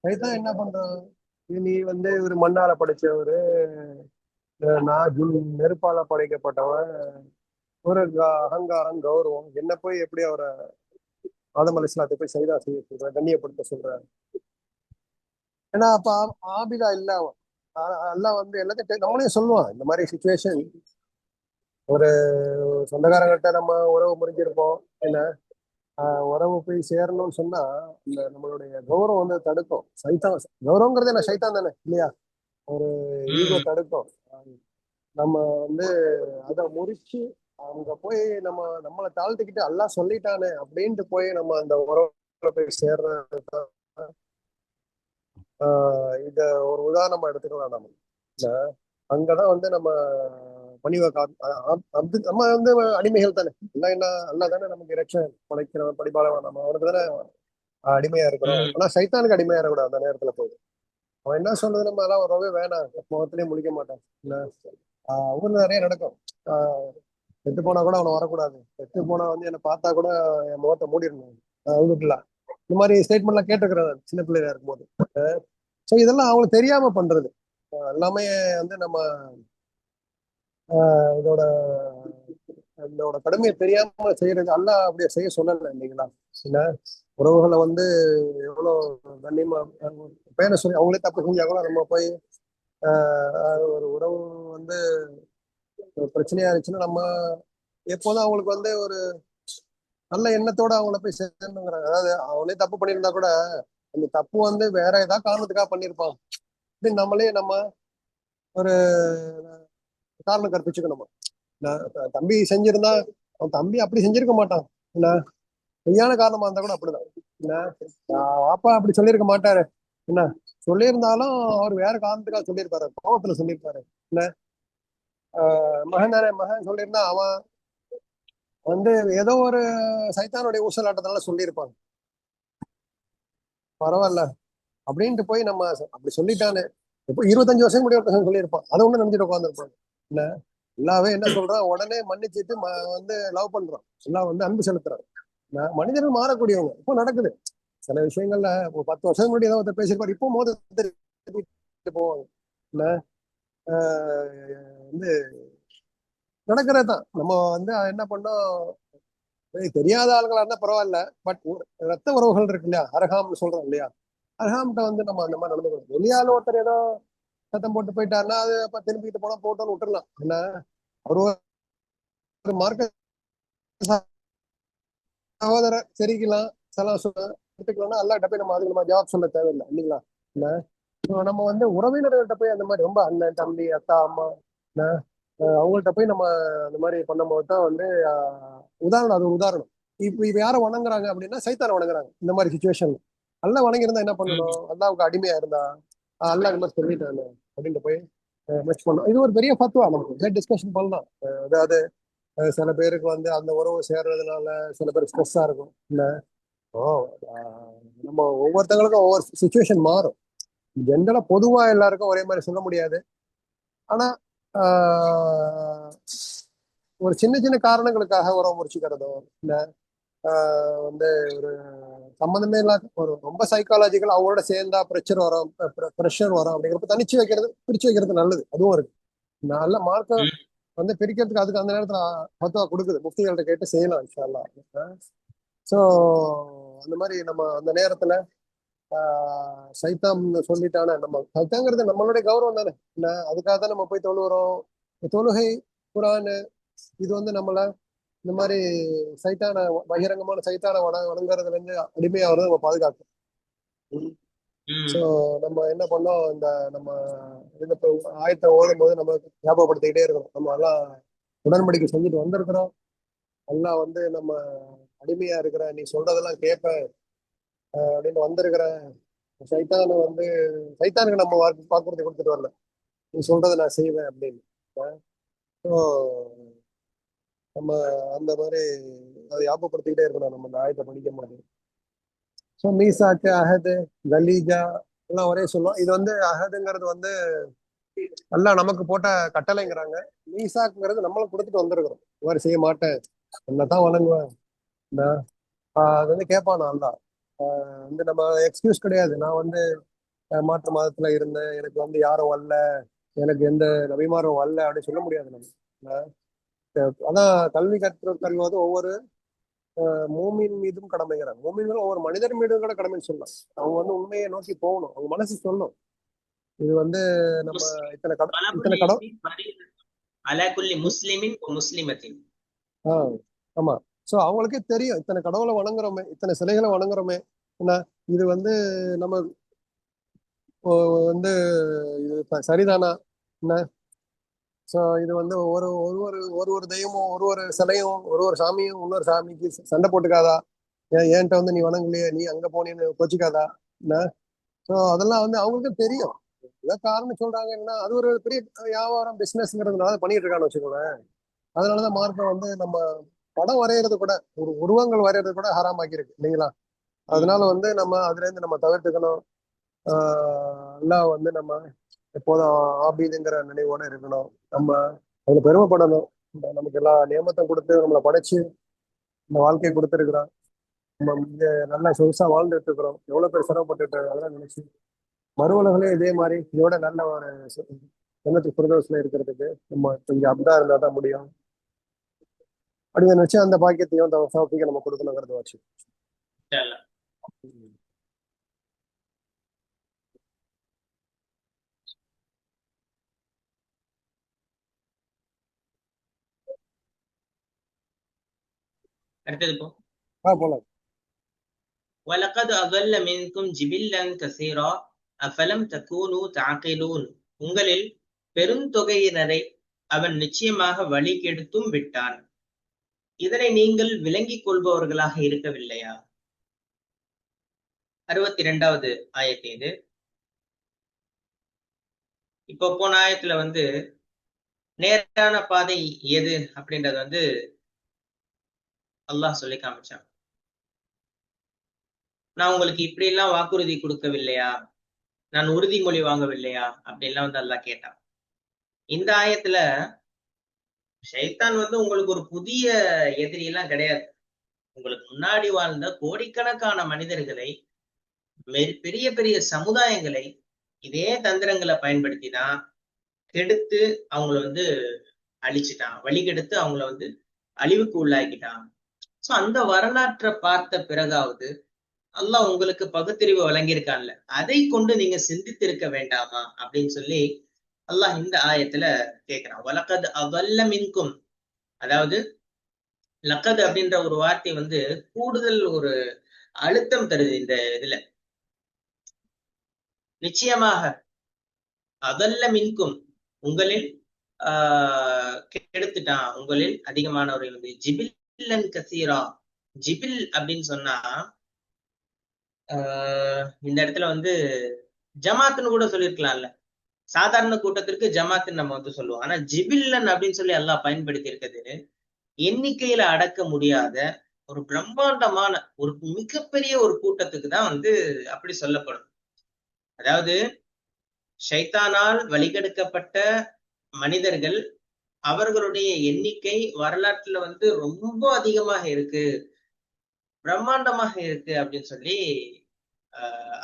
Speaker 3: சைத்தான் என்ன பண்றான், நீ வந்து ஒரு மண்ணால படைச்சவரு, நான் நெருப்பால படைக்கப்பட்டவன், ஒரு அகங்காரம் கௌரவம், என்ன போய் எப்படி அவரை ஆதம் அலைஹிஸ்ஸலாத்தை போய் சைதா செய்ய சொல்ற, கண்ணியப்படுத்த சொல்ற. ஏன்னா அப்ப ஆபிதா இல்ல அவன். எல்லாம் வந்து எல்லாத்தையும் நம்மளே சொல்லுவான் இந்த மாதிரி சுச்சுவேஷன். ஒரு சொந்தக்காரங்கிட்ட நம்ம உறவு முறிஞ்சிருப்போம், என்ன உறவு போய் சேரணும்னு சொன்னா இந்த நம்மளுடைய கௌரவம் வந்து தடுக்கும். சைத்தான் கௌரவங்கிறதே நான் சைத்தான் தானே இல்லையா, ஒரு ஈகோ தடுக்கும். நம்ம வந்து அதை முறிச்சு அங்க போய் நம்மளை தாழ்த்திக்கிட்டு எல்லாம் சொல்லிட்டானே அப்படின்ட்டு போய் நம்ம அந்த உறவுல போய் சேர்றது. இத ஒரு உதாரணமா எடுத்துக்கலாம் நம்ம. இல்ல அங்கதான் வந்து நம்ம பணிவை நம்ம வந்து அடிமைகள் தானே. எல்லாம் என்ன அல்லா தானே நமக்கு இறைச்சன் படைக்கிறவன் படிப்பாளவன், நம்ம அவனுக்கு தானே அடிமையா இருக்கிறோம். ஆனா சைத்தானுக்கு அடிமையா இருக்கக்கூடாது அந்த நேரத்துல போய். அவன் என்ன சொல்றது, நம்ம எல்லாம் வரவே வேணாம், முகத்திலேயே முழிக்க மாட்டான். இல்ல ஊர்ல நிறைய நடக்கும். செத்து போனா கூட அவனை வரக்கூடாது, செத்து போனா வந்து என்னை பார்த்தா கூட என் முகத்தை மூடிடணும், அவுதுக்கலாம். இந்த மாதிரி ஸ்டேட்மெண்ட்லாம் கேட்டுக்கிறேன் சின்ன பிள்ளையா இருக்கும்போது. ஸோ இதெல்லாம் அவங்களுக்கு தெரியாம பண்றது. எல்லாமே வந்து நம்ம இதோட இதோட கடுமையை தெரியாம செய்யறது. அல்ல அப்படியே செய்ய சொல்லலை இல்லைங்களா. என்ன உறவுகளை வந்து எவ்வளவு கண்ணியமா பேர சொல்லி அவங்களே தப்பு செஞ்சா கூட நம்ம போய் ஒரு உறவு வந்து பிரச்சனையா இருந்துச்சுன்னா நம்ம எப்போதும் அவங்களுக்கு வந்து ஒரு நல்ல எண்ணத்தோட அவங்கள போய் சேர்ந்துங்கிறாங்க. அதாவது அவங்களே தப்பு பண்ணியிருந்தா கூட அந்த தப்பு வந்து வேற ஏதாவது காரணத்துக்காக பண்ணியிருப்பான் அப்படின்னு நம்ம ஒரு காரணம் கற்பிச்சுக்கணும். தம்பி செஞ்சிருந்தா அவன் தம்பி அப்படி செஞ்சிருக்க மாட்டான். என்ன பொய்யான காரணமா இருந்தா கூட அப்படிதான். என்ன அப்பா அப்படி சொல்லியிருக்க மாட்டாரு. என்ன சொல்லியிருந்தாலும் அவர் வேற காரணத்துக்காக சொல்லியிருப்பாரு, கோபத்துல சொல்லியிருப்பாரு. என்ன மகன் தானே, மகன் சொல்லியிருந்தா அவன் வந்து ஏதோ ஒரு சைத்தானுடைய ஊசலாட்டத்தினால சொல்லியிருப்பாங்க. பரவாயில்ல அப்படின்ட்டு போய் நம்ம அப்படி சொல்லிட்டானே, இப்போ 25 வருஷம் முடிய ஒருத்தன் சொல்லியிருப்பான், அதை ஒண்ணு நினைச்சிட்டு உட்காந்துருப்பாங்க. இல்ல எல்லாவே என்ன சொல்றான், உடனே மன்னிச்சுட்டு வந்து லவ் பண்றான், எல்லாம் வந்து அன்பு செலுத்துறான். மனிதர்கள் மாறக்கூடியவங்க. இப்போ நடக்குது சில விஷயங்கள்ல. இப்போ 10 வருஷம் முன்னாடி ஏதாவது ஒருத்தர் பேசியிருப்பாரு, இப்போ மோத போவாங்க. இல்ல வந்து நடக்கிறது தான். நம்ம வந்து என்ன பண்ணோம், தெரியாத ஆளுங்களா இருந்தா பரவாயில்ல, பட் ரத்த உறவுகள் இருக்கு இல்லையா, அரகாம்னு சொல்றோம் இல்லையா, அரகாம்கிட்ட வந்து நம்ம அந்த மாதிரி நடந்துக்கணும். வெளியால ஒருத்தர் ஏதோ சத்தம் போட்டு போயிட்டாருன்னா அது அப்ப திரும்பிட்டு போனா போட்டோன்னு விட்டுறலாம். என்ன ஒரு மார்க்க சகோதரர் சரிக்கலாம், சலாம் எடுத்துக்கலாம்னா எல்லா போய் நம்ம அதுக்கு நம்ம ஜவாப் சொல்ல தேவையில்லை இல்லைங்களா. இல்ல நம்ம வந்து உறவினர்கள்ட்ட போய் அந்த மாதிரி ரொம்ப அண்ணன் தம்பி அத்தா அம்மா அவங்கள்ட்ட போய் நம்ம அந்த மாதிரி பண்ணும்போது தான் வந்து உதாரணம், அது ஒரு உதாரணம். இப்ப யாரை வணங்குறாங்க அப்படின்னா சைத்தான வணங்குறாங்க. இந்த மாதிரி சுச்சுவேஷன் அல்ல வணங்கியிருந்தா என்ன பண்ணணும், அல்லாவுக்கு அடிமையா இருந்தா அல்லா இந்த மாதிரி சொல்லிட்டாங்க அப்படின்ட்டு போய் மெச் பண்ணணும். இது ஒரு பெரிய ஃபத்வா, நமக்கு டிஸ்கஷன் பண்ணலாம். அதாவது சில பேருக்கு வந்து அந்த உறவு சேர்றதுனால சில பேர் ஸ்ட்ரெஸ்ஸா இருக்கும் இல்ல. ஓ நம்ம ஒவ்வொருத்தங்களுக்கும் ஒவ்வொரு சுச்சுவேஷன் மாறும். ஜென்ரலா பொதுவா எல்லாருக்கும் ஒரே மாதிரி சொல்ல முடியாது. ஆனா ஆஹ், ஒரு சின்ன சின்ன காரணங்களுக்காக உறவு முறிச்சுக்கிறதோ இல்ல வந்து ஒரு சம்மந்தமே இல்லாத ஒரு ரொம்ப சைக்காலஜிக்கல் அவங்களோட சேர்ந்தா ப்ரெஷர் வரும் அப்படிங்கிறப்ப தனிச்சு வைக்கிறது பிரிச்சு வைக்கிறது நல்லது. அதுவும் இருக்கு. நல்ல மார்க்கம் வந்து பிரிக்கிறதுக்கு அதுக்கு அந்த நேரத்துல பத்துவா கொடுக்குது. முஃப்திகள்கிட்ட கேட்டு செய்யலாம் இன்ஷா அல்லாஹ். ஸோ அந்த மாதிரி நம்ம அந்த நேரத்துல சைத்தாம் சொல்லிட்டான நம்ம சைத்தாங்கிறது நம்மளுடைய கௌரவம் தானே என்ன, அதுக்காக தான் நம்ம போய் தொழுகிறோம். தொழுகை குரான் இது வந்து நம்மள இந்த மாதிரி சைத்தான பகிரங்கமான சைத்தான வணங்குறதுல இருந்து அடிமையாகிறத நம்ம பாதுகாக்கும். ஸோ நம்ம என்ன பண்ணோம், இந்த நம்ம இந்த ஆயத்தை ஓடும் போது நம்ம ஞாபகப்படுத்திக்கிட்டே இருக்கணும். நம்ம எல்லாம் உடன்படிக்கை செஞ்சுட்டு வந்திருக்கிறோம். எல்லாம் வந்து நம்ம அடிமையா இருக்கிற, நீ சொல்றதெல்லாம் கேட்ப அப்படின்னு வந்திருக்கிற சைத்தான வந்து சைத்தானுக்கு நம்ம வாக்குறுதி கொடுத்துட்டு வரல, நீ சொல்றதை நான் செய்வேன் அப்படின்னு. ஸோ நம்ம அந்த மாதிரி அதை ஞாபகப்படுத்திக்கிட்டே இருக்கணும் நம்ம இந்த ஆயத்தை படிக்கும் போது. ஸோ மீசாக்கு அஹது கலீஜா எல்லாம் ஒரே சொல்லுவோம். இது வந்து அஹதுங்கிறது வந்து எல்லாம் நமக்கு போட்ட கட்டளைங்கிறாங்க. மீசாக்குங்கிறது நம்மளும் கொடுத்துட்டு வந்திருக்கிறோம். இந்த மாதிரி செய்ய மாட்டேன், என்னதான் வணங்குவேன். அது வந்து கேட்பான் அல்லா. வந்து நம்ம எக்ஸ்கியூஸ் கிடையாது. நான் வந்து மாற்று மதத்துல இருந்தேன், எனக்கு வந்து யாரும் வரல, எனக்கு எந்த நபிமாரும் வரல அப்படின்னு சொல்ல முடியாது நம்ம. அதான் கல்வி கல்வது ஒவ்வொரு மூமின் மீதும் கடமைங்கிறாங்க. மூமின்களும் ஒவ்வொரு மனிதர் மீதும் கூட கடமைன்னு சொல்லலாம். அவங்க வந்து உண்மையை நோக்கி போகணும், அவங்க மனசு சொல்லணும். இது வந்து நம்ம இத்தனை கடவுள் ஆமா. சோ அவங்களுக்கே தெரியும் இத்தனை கடவுளை வணங்குறோமே, இத்தனை சிலைகளை வணங்குறோமே, என்ன இது வந்து நம்ம வந்து இது சரிதானா என்ன. ஸோ இது வந்து ஒரு ஒரு ஒரு ஒரு ஒரு தெய்வமும் ஒரு ஒரு சிலையும் ஒரு ஒரு சாமியும் இன்னொரு சாமிக்கு சண்டை போட்டுக்காதா, ஏன்ட்ட வந்து நீ வணங்கலையே, நீ அங்க போனேன்னு கொச்சிக்காதா என்ன. ஸோ அதெல்லாம் வந்து அவங்களுக்கும் தெரியும். ஏதாவது காரணம் சொல்றாங்க என்ன, அது ஒரு பெரிய வியாபாரம் பிசினஸ்ங்கிறதுனால பண்ணிட்டு இருக்கான்னு வச்சுக்கோங்களேன். அதனாலதான் மார்க்கம் வந்து நம்ம படம் வரைகிறது கூட, ஒரு உருவங்கள் வரைகிறது கூட ஹராமாக்கி இருக்கு இல்லைங்களா. அதனால வந்து நம்ம அதுல இருந்து நம்ம தவிர்த்துக்கணும். எல்லாம் வந்து நம்ம எப்போதும் ஆபீதுங்கிற நினைவோட இருக்கணும். நம்ம அதுல பெருமைப்படணும். நமக்கு எல்லா நியமத்தையும் கொடுத்து நம்மளை படைச்சு இந்த வாழ்க்கையை கொடுத்துருக்குறோம். நம்ம இங்க நல்லா சொகுசா வாழ்ந்துட்டு இருக்கிறோம். எவ்வளவு பேர் சிரமப்பட்டுட்டு அதெல்லாம் நினைச்சு மறுவுலகளே இதே மாதிரி இதோட நல்ல ஒரு எண்ணத்துக்கு பிரதோஷத்துல இருக்கிறதுக்கு நம்ம கொஞ்சம் அப்தா இருந்தா தான் முடியும். அப்படி நினைச்சு அந்த பாக்கியத்தையும் சமர்ப்பிக்க நம்ம கொடுக்கணுங்கிறத வச்சு.
Speaker 2: அடுத்தது போ.
Speaker 3: போலாம்.
Speaker 2: وَلَقَدْ أَضَلَّ مِنْكُمْ جِبِلًّا كَثِيرًا أَفَلَمْ تَكُونُوا تَعْقِلُونَ. உங்களில் பெருந்தொகையினரை அவன் நிச்சயமாக வழி கெடுத்தும் விட்டான். இதனை நீங்கள் விளங்கிக் கொள்பவர்களாக இருக்கவில்லையா? 62வது ஆயத்து இது. இப்போ போன ஆயத்துல வந்து நேரான பாதை எது அப்படின்றது வந்து அல்லாஹ் சொல்லி காமிச்சான். நான் உங்களுக்கு இப்படி எல்லாம் வாக்குறுதி கொடுக்கவில்லையா, நான் உறுதிமொழி வாங்கவில்லையா அப்படின்லாம் வந்து அல்லாஹ் கேட்டான். இந்த ஆயத்துல ஷைத்தான் வந்து உங்களுக்கு ஒரு புதிய எதிரி எல்லாம் கிடையாது. உங்களுக்கு முன்னாடி வாழ்ந்த கோடிக்கணக்கான மனிதர்களை, பெரிய பெரிய சமுதாயங்களை இதே தந்திரங்களை பயன்படுத்தி தான் கெடுத்து அவங்கள வந்து அழிச்சிட்டான், வழிகெடுத்து அவங்கள வந்து அழிவுக்கு உள்ளாக்கிட்டான். சோ அந்த வரலாற்றை பார்த்த பிறகாவது அல்லாஹ் உங்களுக்கு பகுத்தறிவு வழங்கியிருக்கான்ல, அதை கொண்டு நீங்க சிந்தித்திருக்க வேண்டாமா அப்படின்னு சொல்லி அல்லாஹ் இந்த ஆயத்துல கேட்கிறான். வலக்கது அவல்ல மின்கும், அதாவது லக்கது அப்படின்ற ஒரு வார்த்தை வந்து கூடுதல் ஒரு அழுத்தம் தருது இந்த இதுல. நிச்சயமாக அதல்ல மின்கும், உங்களில் கெடுத்துட்டான், உங்களில் அதிகமானவர்கள் வந்து. ஜிபில்லன் கசீரா, ஜிபில் அப்படின்னு சொன்னா இந்த இடத்துல வந்து ஜமாத்துன்னு கூட சொல்லியிருக்கலாம்ல. சாதாரண கூட்டத்திற்கு ஜமாத்துன்னு நம்ம வந்து சொல்லுவோம். ஆனா ஜிபில்லன் அப்படின்னு சொல்லி எல்லாம் பயன்படுத்தி இருக்குது. எண்ணிக்கையில அடக்க முடியாத ஒரு பிரம்மாண்டமான ஒரு மிகப்பெரிய ஒரு கூட்டத்துக்கு தான் வந்து அப்படி சொல்லப்படும். அதாவது ஷைத்தானால் வழிகெடுக்கப்பட்ட மனிதர்கள், அவர்களுடைய எண்ணிக்கை வரலாற்றுல வந்து ரொம்ப அதிகமாக இருக்கு, பிரம்மாண்டமாக இருக்கு அப்படின்னு சொல்லி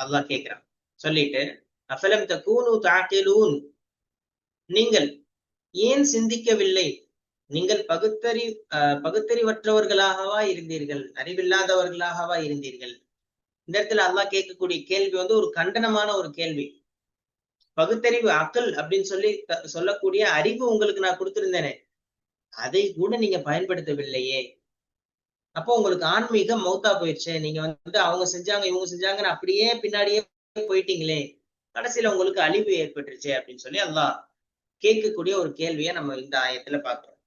Speaker 2: அல்லாஹ் கேட்கிறான். சொல்லிட்டு அஃபலம் தகூனு தஅகிலூன், நீங்கள் ஏன் சிந்திக்கவில்லை, நீங்கள் பகுத்தறிவற்றவர்களாகவா இருந்தீர்கள், அறிவில்லாதவர்களாகவா இருந்தீர்கள். இந்த இடத்துல அல்லாஹ் கேட்கக்கூடிய கேள்வி வந்து ஒரு கண்டனமான ஒரு கேள்வி. பகுத்தறிவு அக்கல் அப்படின்னு சொல்லி சொல்லக்கூடிய அறிவு உங்களுக்கு நான் கொடுத்திருந்தேனே, அதை கூட நீங்க பயன்படுத்தவில்லையே. அப்போ உங்களுக்கு ஆன்மீகம் மௌத்தா போயிடுச்சு. நீங்க வந்து அவங்க செஞ்சாங்க இவங்க செஞ்சாங்கன்னு அப்படியே பின்னாடியே போயிட்டீங்களே, கடைசியில உங்களுக்கு அழிவு ஏற்பட்டுருச்சு அப்படின்னு சொல்லி அல்லாஹ் கேட்கக்கூடிய ஒரு கேள்வியை நம்ம இந்த ஆயத்துல பார்க்கிறோம்.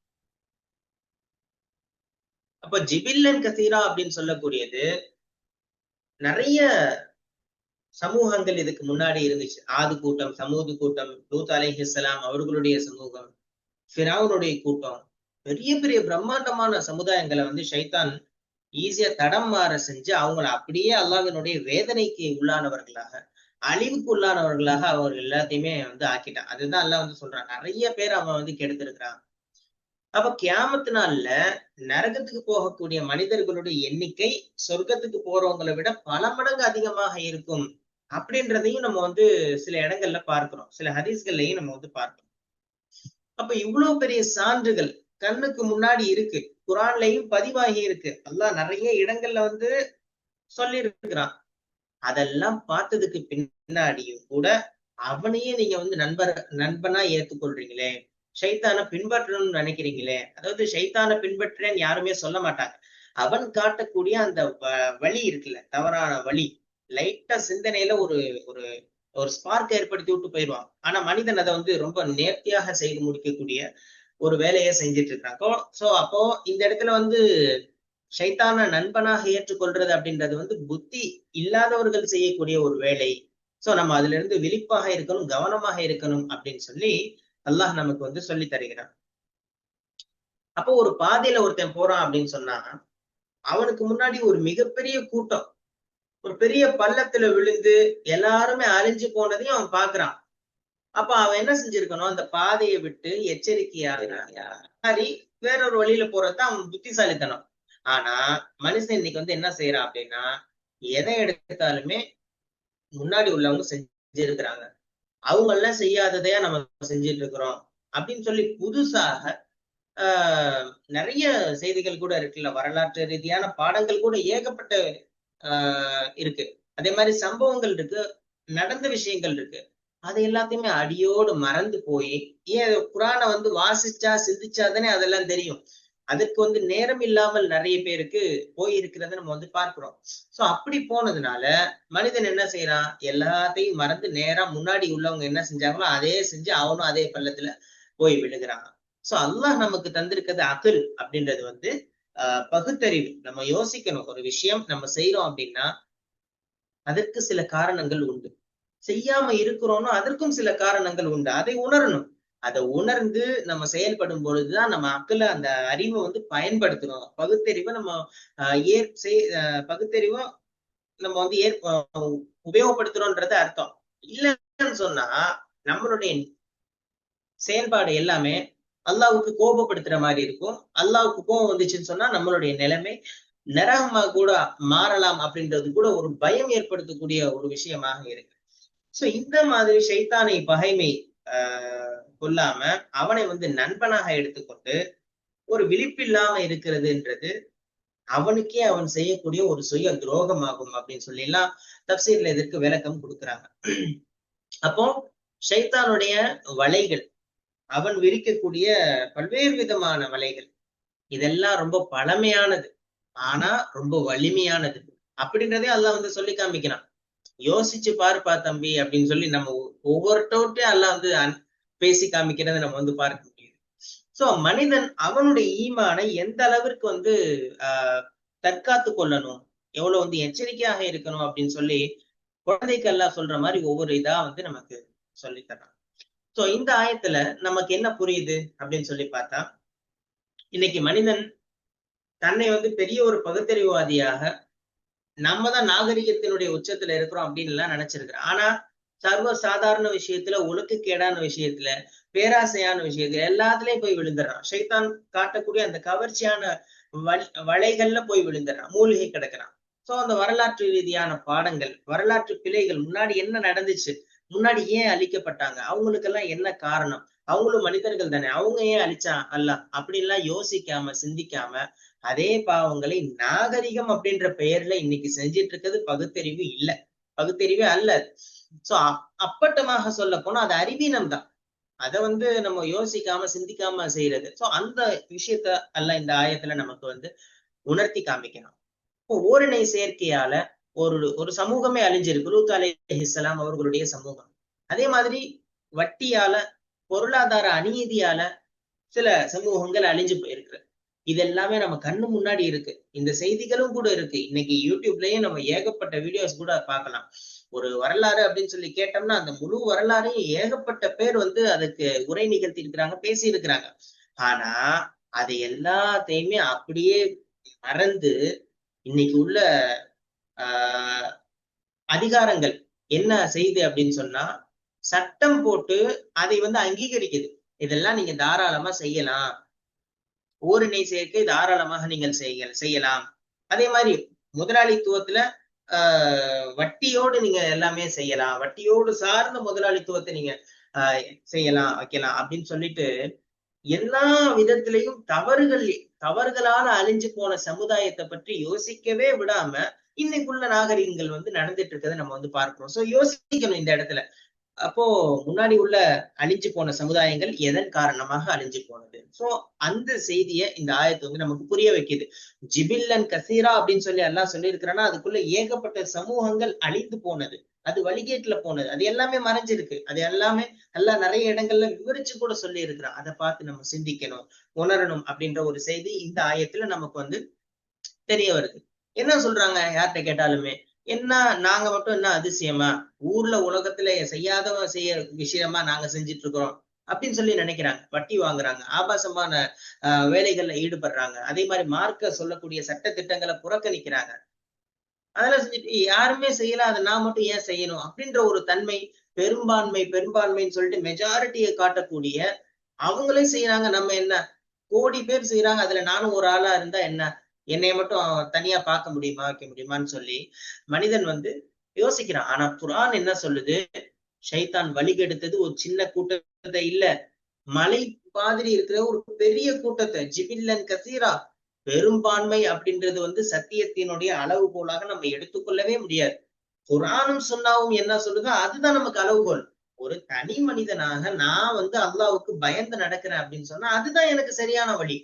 Speaker 2: அப்ப ஜிபில்லன் கசீரா அப்படின்னு சொல்லக்கூடியது நிறைய சமூகங்கள் இதுக்கு முன்னாடி இருந்துச்சு. ஆது கூட்டம், சமூது கூட்டம், லூத் அலைஹிஸ்ஸலாம் அவர்களுடைய சமூகம், ஃபிரௌனுடைய கூட்டம், பெரிய பெரிய பிரம்மாண்டமான சமுதாயங்களை வந்து ஷைத்தான் ஈஸியா தடம் மாற செஞ்சு அவங்களை அப்படியே அல்லாஹ்வினுடைய வேதனைக்கு உள்ளானவர்களாக, அழிவுக்கு உள்ளானவர்களாக அவர்கள் எல்லாத்தையுமே வந்து ஆக்கிட்டான். அதுதான் அல்லாஹ் வந்து சொல்றான், நிறைய பேர் அவன் வந்து கெடுத்திருக்கிறான். அப்ப கியாமத்து நாள்ல நரகத்துக்கு போகக்கூடிய மனிதர்களுடைய எண்ணிக்கை சொர்க்கத்துக்கு போறவங்களை விட பல மடங்கு அதிகமாக இருக்கும் அப்படின்றதையும் நம்ம வந்து சில இடங்கள்ல பார்க்கிறோம், சில ஹதீஸ்கள்லையும் நம்ம வந்து பார்க்கிறோம். அப்ப இவ்வளவு பெரிய சான்றுகள் கண்ணுக்கு முன்னாடி இருக்கு, குரான்லயும் பதிவாகி இருக்கு, அல்லாஹ் நிறைய இடங்கள்ல வந்து சொல்லி இருக்கிறான். அதெல்லாம் பார்த்ததுக்கு பின்னாடியும் கூட அவனையே நீங்க வந்து நண்பனா ஏத்துக்கொள்றீங்களே, ஷைத்தானை பின்பற்றணும்னு நினைக்கிறீங்களே. அதாவது ஷைத்தானை பின்பற்றேன்னு யாருமே சொல்ல மாட்டாங்க. அவன் காட்டக்கூடிய அந்த வழி இருக்குல்ல, தவறான வழி, லைட்டா சிந்தனையில ஒரு ஒரு ஒரு ஸ்பார்க் ஏற்படுத்தி விட்டு போயிடுவான். ஆனா மனிதன் அதை வந்து ரொம்ப நேர்த்தியாக செய்து முடிக்கக்கூடிய ஒரு வேலையை செஞ்சுட்டு இருக்காங்க. சோ அப்போ இந்த இடத்துல வந்து ஷைத்தான நண்பனாக ஏற்றுக்கொள்றது அப்படின்றது வந்து புத்தி இல்லாதவர்கள் செய்யக்கூடிய ஒரு வேலை. சோ நம்ம அதுல இருந்து விழிப்பாக இருக்கணும், கவனமாக இருக்கணும் அப்படின்னு சொல்லி அல்லாஹ் நமக்கு வந்து சொல்லி தருகிறான். அப்போ ஒரு பாதையில ஒருத்தன் போறான் அப்படின்னு சொன்னா அவனுக்கு முன்னாடி ஒரு மிகப்பெரிய கூட்டம் ஒரு பெரிய பள்ளத்துல விழுந்து எல்லாருமே அழிஞ்சு போனதையும் அவன் பாக்குறான். அப்ப அவன் என்ன செஞ்சிருக்கணும், அந்த பாதையை விட்டு எச்சரிக்கையாக வேறொரு வழியில போறதுதான் அவன் புத்திசாலித்தனம். ஆனா மனுஷன் இன்னைக்கு வந்து என்ன செய்யறான் அப்படின்னா, எதை எடுத்தாலுமே முன்னாடி உள்ளவங்க செஞ்சிருக்கிறாங்க, அவங்க எல்லாம் செய்யாததையா நம்ம செஞ்சிட்டு இருக்கிறோம் அப்படின்னு சொல்லி புதுசாக நிறைய செய்திகள் கூட இருக்குல்ல, வரலாற்று ரீதியான பாடங்கள் கூட ஏகப்பட்ட இருக்கு. அதே மாதிரி சம்பவங்கள் இருக்கு, நடந்த விஷயங்கள் இருக்கு. அது எல்லாத்தையுமே அடியோடு மறந்து போய், ஏன் குரானை வந்து வாசிச்சா சிந்திச்சாதானே அதெல்லாம் தெரியும். அதுக்கு வந்து நேரம் இல்லாமல் நிறைய பேருக்கு போயிருக்கிறத நம்ம வந்து பார்க்கிறோம். சோ அப்படி போனதுனால மனிதன் என்ன செய்யறான், எல்லாத்தையும் மறந்து நேரா முன்னாடி உள்ளவங்க என்ன செஞ்சாங்களோ அதே செஞ்சு அவனும் அதே பள்ளத்துல போய் விழுகிறான். சோ அல்லாஹ் நமக்கு தந்திருக்கிறது அகில் அப்படின்றது வந்து பகுத்தறிவு. நம்ம யோசிக்கணும், ஒரு விஷயம் நம்ம செய்யறோம் அப்படின்னா அதற்கு சில காரணங்கள் உண்டு, செய்யாம இருக்கிறோம்னா அதற்கும் சில காரணங்கள் உண்டு. அதை உணரணும். அதை உணர்ந்து நம்ம செயல்படும் பொழுதுதான் நம்ம அக்கல அந்த அறிவை வந்து பயன்படுத்தணும். பகுத்தறிவை நம்ம பகுத்தறிவை நம்ம வந்து உபயோகப்படுத்துறோம்ன்றது அர்த்தம். இல்லைன்னு சொன்னா நம்மளுடைய செயல்பாடு எல்லாமே அல்லாவுக்கு கோபப்படுத்துற மாதிரி இருக்கும். அல்லாவுக்கு கோபம் வந்துச்சுன்னு சொன்னா நம்மளுடைய நிலைமை நரகமா கூட மாறலாம் அப்படின்றது கூட ஒரு பயம் ஏற்படுத்தக்கூடிய ஒரு விஷயமாக இருக்கு. சோ இந்த மாதிரி ஷைத்தானை பகைமை கொள்ளாம அவனை வந்து நண்பனாக எடுத்துக்கொண்டு ஒரு விழிப்பில்லாம இருக்கிறதுன்றது அவனுக்கே அவன் செய்யக்கூடிய ஒரு சுய துரோகமாகும் அப்படின்னு சொல்லி எல்லாம் தப்சீர்ல இதற்கு விளக்கம் கொடுக்குறாங்க. அப்போ ஷைத்தானுடைய வலைகள், அவன் விரிக்கக்கூடிய பல்வேறு விதமான வலைகள், இதெல்லாம் ரொம்ப பழமையானது, ஆனா ரொம்ப வலிமையானது அப்படின்றதே அல்லாஹ் வந்து சொல்லி காமிக்கிறான். யோசிச்சு பாருப்பா தம்பி அப்படின்னு சொல்லி நம்ம ஒவ்வொருத்தோட்டையும் அல்லாஹ் வந்து பேசி காமிக்கிறத நம்ம வந்து பார்க்க முடியுது. சோ மனிதன் அவனுடைய ஈமானை எந்த அளவிற்கு வந்து தற்காத்து கொள்ளணும், எவ்வளவு வந்து எச்சரிக்கையாக இருக்கணும் அப்படின்னு சொல்லி குழந்தைக்கு அல்லாஹ் சொல்ற மாதிரி ஒவ்வொரு இதா வந்து நமக்கு சொல்லித்தரான். சோ இந்த ஆயத்துல நமக்கு என்ன புரியுது அப்படின்னு சொல்லி பார்த்தா, இன்னைக்கு மனிதன் தன்னை வந்து பெரிய ஒரு பகுத்தறிவுவாதியாக நம்ம தான் நாகரிகத்தினுடைய உச்சத்துல இருக்கிறோம் அப்படின்னு எல்லாம் நினைச்சிருக்கிறோம். ஆனா சர்வ சாதாரண விஷயத்துல, ஒழுக்கக்கேடான விஷயத்துல, பேராசையான விஷயத்துல எல்லாத்துலயும் போய் விழுந்துடுறான். ஷைத்தான் காட்டக்கூடிய அந்த கவர்ச்சியான வலைகள்ல போய் விழுந்துடுறான், மூழ்கி கிடக்குறான். சோ அந்த வரலாற்று ரீதியான பாடங்கள், வரலாற்று பிழைகள், முன்னாடி என்ன நடந்துச்சு, முன்னாடி ஏன் அழிக்கப்பட்டாங்க, அவங்களுக்கெல்லாம் என்ன காரணம், அவங்களும் மனிதர்கள் தானே, அவங்க ஏன் அழிச்சா அல்ல அப்படின்லாம் யோசிக்காம சிந்திக்காம அதே பாவங்களை நாகரிகம் அப்படின்ற பெயர்ல இன்னைக்கு செஞ்சிட்டு இருக்கிறது பகுத்தறிவு இல்ல, பகுத்தறிவே அல்ல. சோ அப்பட்டமாக சொல்ல போனா அது அறிவீனம் தான். அதை வந்து நம்ம யோசிக்காம சிந்திக்காம செய்யறது. சோ அந்த விஷயத்த அல்ல இந்த ஆயத்துல நமக்கு வந்து உணர்த்தி காமிக்கணும். இப்போ ஓரினை சேர்க்கையால ஒரு ஒரு சமூகமே அழிஞ்சிருக்கு, லூத் அலைஹிஸ்ஸலாம் அவர்களுடைய சமூகம். அதே மாதிரி வட்டியால, பொருளாதார அநீதியால சில சமூகங்கள் அழிஞ்சு போயிருக்கு. இது எல்லாமே நம்ம கண்ணு முன்னாடி இருக்கு. இந்த செய்திகளும் கூட இருக்கு. இன்னைக்கு யூடியூப்லயே நம்ம ஏகப்பட்ட வீடியோஸ் கூட பார்க்கலாம். ஒரு வரலாறு அப்படின்னு சொல்லி கேட்டோம்னா அந்த முழு வரலாறையும் ஏகப்பட்ட பேர் வந்து அதுக்கு உரை நிகழ்த்தி இருக்கிறாங்க, பேசி இருக்கிறாங்க. ஆனா அது எல்லாத்தையுமே அப்படியே மறந்து இன்னைக்கு உள்ள ஆஹ் அதிகாரங்கள் என்ன செய்யுது அப்படின்னு சொன்னா, சட்டம் போட்டு அதை வந்து அங்கீகரிக்குது. இதெல்லாம் நீங்க தாராளமா செய்யலாம், ஓரினை சேர்க்கை தாராளமாக நீங்கள் செய்யலாம். அதே மாதிரி முதலாளித்துவத்துல வட்டியோடு நீங்க எல்லாமே செய்யலாம், வட்டியோடு சார்ந்த முதலாளித்துவத்தை நீங்க செய்யலாம், வைக்கலாம் அப்படின்னு சொல்லிட்டு எல்லா விதத்திலையும் தவறுகளால அழிஞ்சு போன சமுதாயத்தை பற்றி யோசிக்கவே விடாம இன்னைக்குள்ள நாகரிகங்கள் வந்து நடந்துட்டு இருக்கிறத நம்ம வந்து பார்க்கிறோம். சோ யோசிக்கணும் இந்த இடத்துல. அப்போ முன்னாடி உள்ள அழிஞ்சு போன சமுதாயங்கள் எதன் காரணமாக அழிஞ்சு போனது. சோ அந்த செய்திய இந்த ஆயத்து வந்து நமக்கு புரிய வைக்குது. ஜிபில்லன் கசீரா அப்படின்னு சொல்லி எல்லாம் சொல்லியிருக்கிறேன்னா அதுக்குள்ள ஏகப்பட்ட சமூகங்கள் அழிந்து போனது, அது வழிகேட்டுல போனது, அது எல்லாமே மறைஞ்சிருக்கு. அது எல்லாமே எல்லாம் நிறைய இடங்கள்ல விவரிச்சு கூட சொல்லி இருக்கிறான். அதை பார்த்து நம்ம சிந்திக்கணும், உணரணும் அப்படின்ற ஒரு செய்தி இந்த ஆயத்துல நமக்கு வந்து தெரிய வருது. என்ன சொல்றாங்க யார்கிட்ட கேட்டாலுமே, என்ன நாங்க மட்டும் என்ன அதிசயமா, ஊர்ல உலகத்துல செய்யாதவன் செய்ய விஷயமா நாங்க செஞ்சுட்டு இருக்கிறோம் அப்படின்னு சொல்லி நினைக்கிறாங்க. வட்டி வாங்குறாங்க, ஆபாசமான வேலைகள்ல ஈடுபடுறாங்க, அதே மாதிரி மார்க்க சொல்லக்கூடிய சட்ட திட்டங்களை புறக்கணிக்கிறாங்க. அதெல்லாம் செஞ்சுட்டு யாருமே செய்யல, அதை நான் மட்டும் ஏன் செய்யணும் அப்படின்ற ஒரு தன்மை, பெரும்பான்மைன்னு சொல்லிட்டு மெஜாரிட்டியை காட்டக்கூடிய அவங்களே செய்யறாங்க. நம்ம என்ன, கோடி பேர் செய்யறாங்க, அதுல நானும் ஒரு ஆளா இருந்தா என்ன, என்னைய மட்டும் தனியா பார்க்க முடியுமா, வைக்க முடியுமான்னு சொல்லி மனிதன் வந்து யோசிக்கிறான். ஆனா குர்ஆன் என்ன சொல்லுது, ஷைத்தான் வழிகெடுத்தது ஒரு சின்ன கூட்டத்தை இல்ல, மலை மாதிரி இருக்கிற ஒரு பெரிய கூட்டத்தை, ஜிபில்லன் கசீரா, பெரும்பான்மை அப்படின்றது வந்து சத்தியத்தினுடைய அளவுகோலாக நம்ம எடுத்துக்கொள்ளவே முடியாது. குர்ஆனும் சுன்னாவும் என்ன சொல்லுதோ அதுதான் நமக்கு அளவுகோல். ஒரு தனி மனிதனாக நான் வந்து அல்லாஹ்வுக்கு பயந்து நடக்கிறேன் அப்படின்னு சொன்னா அதுதான் எனக்கு சரியான வழி.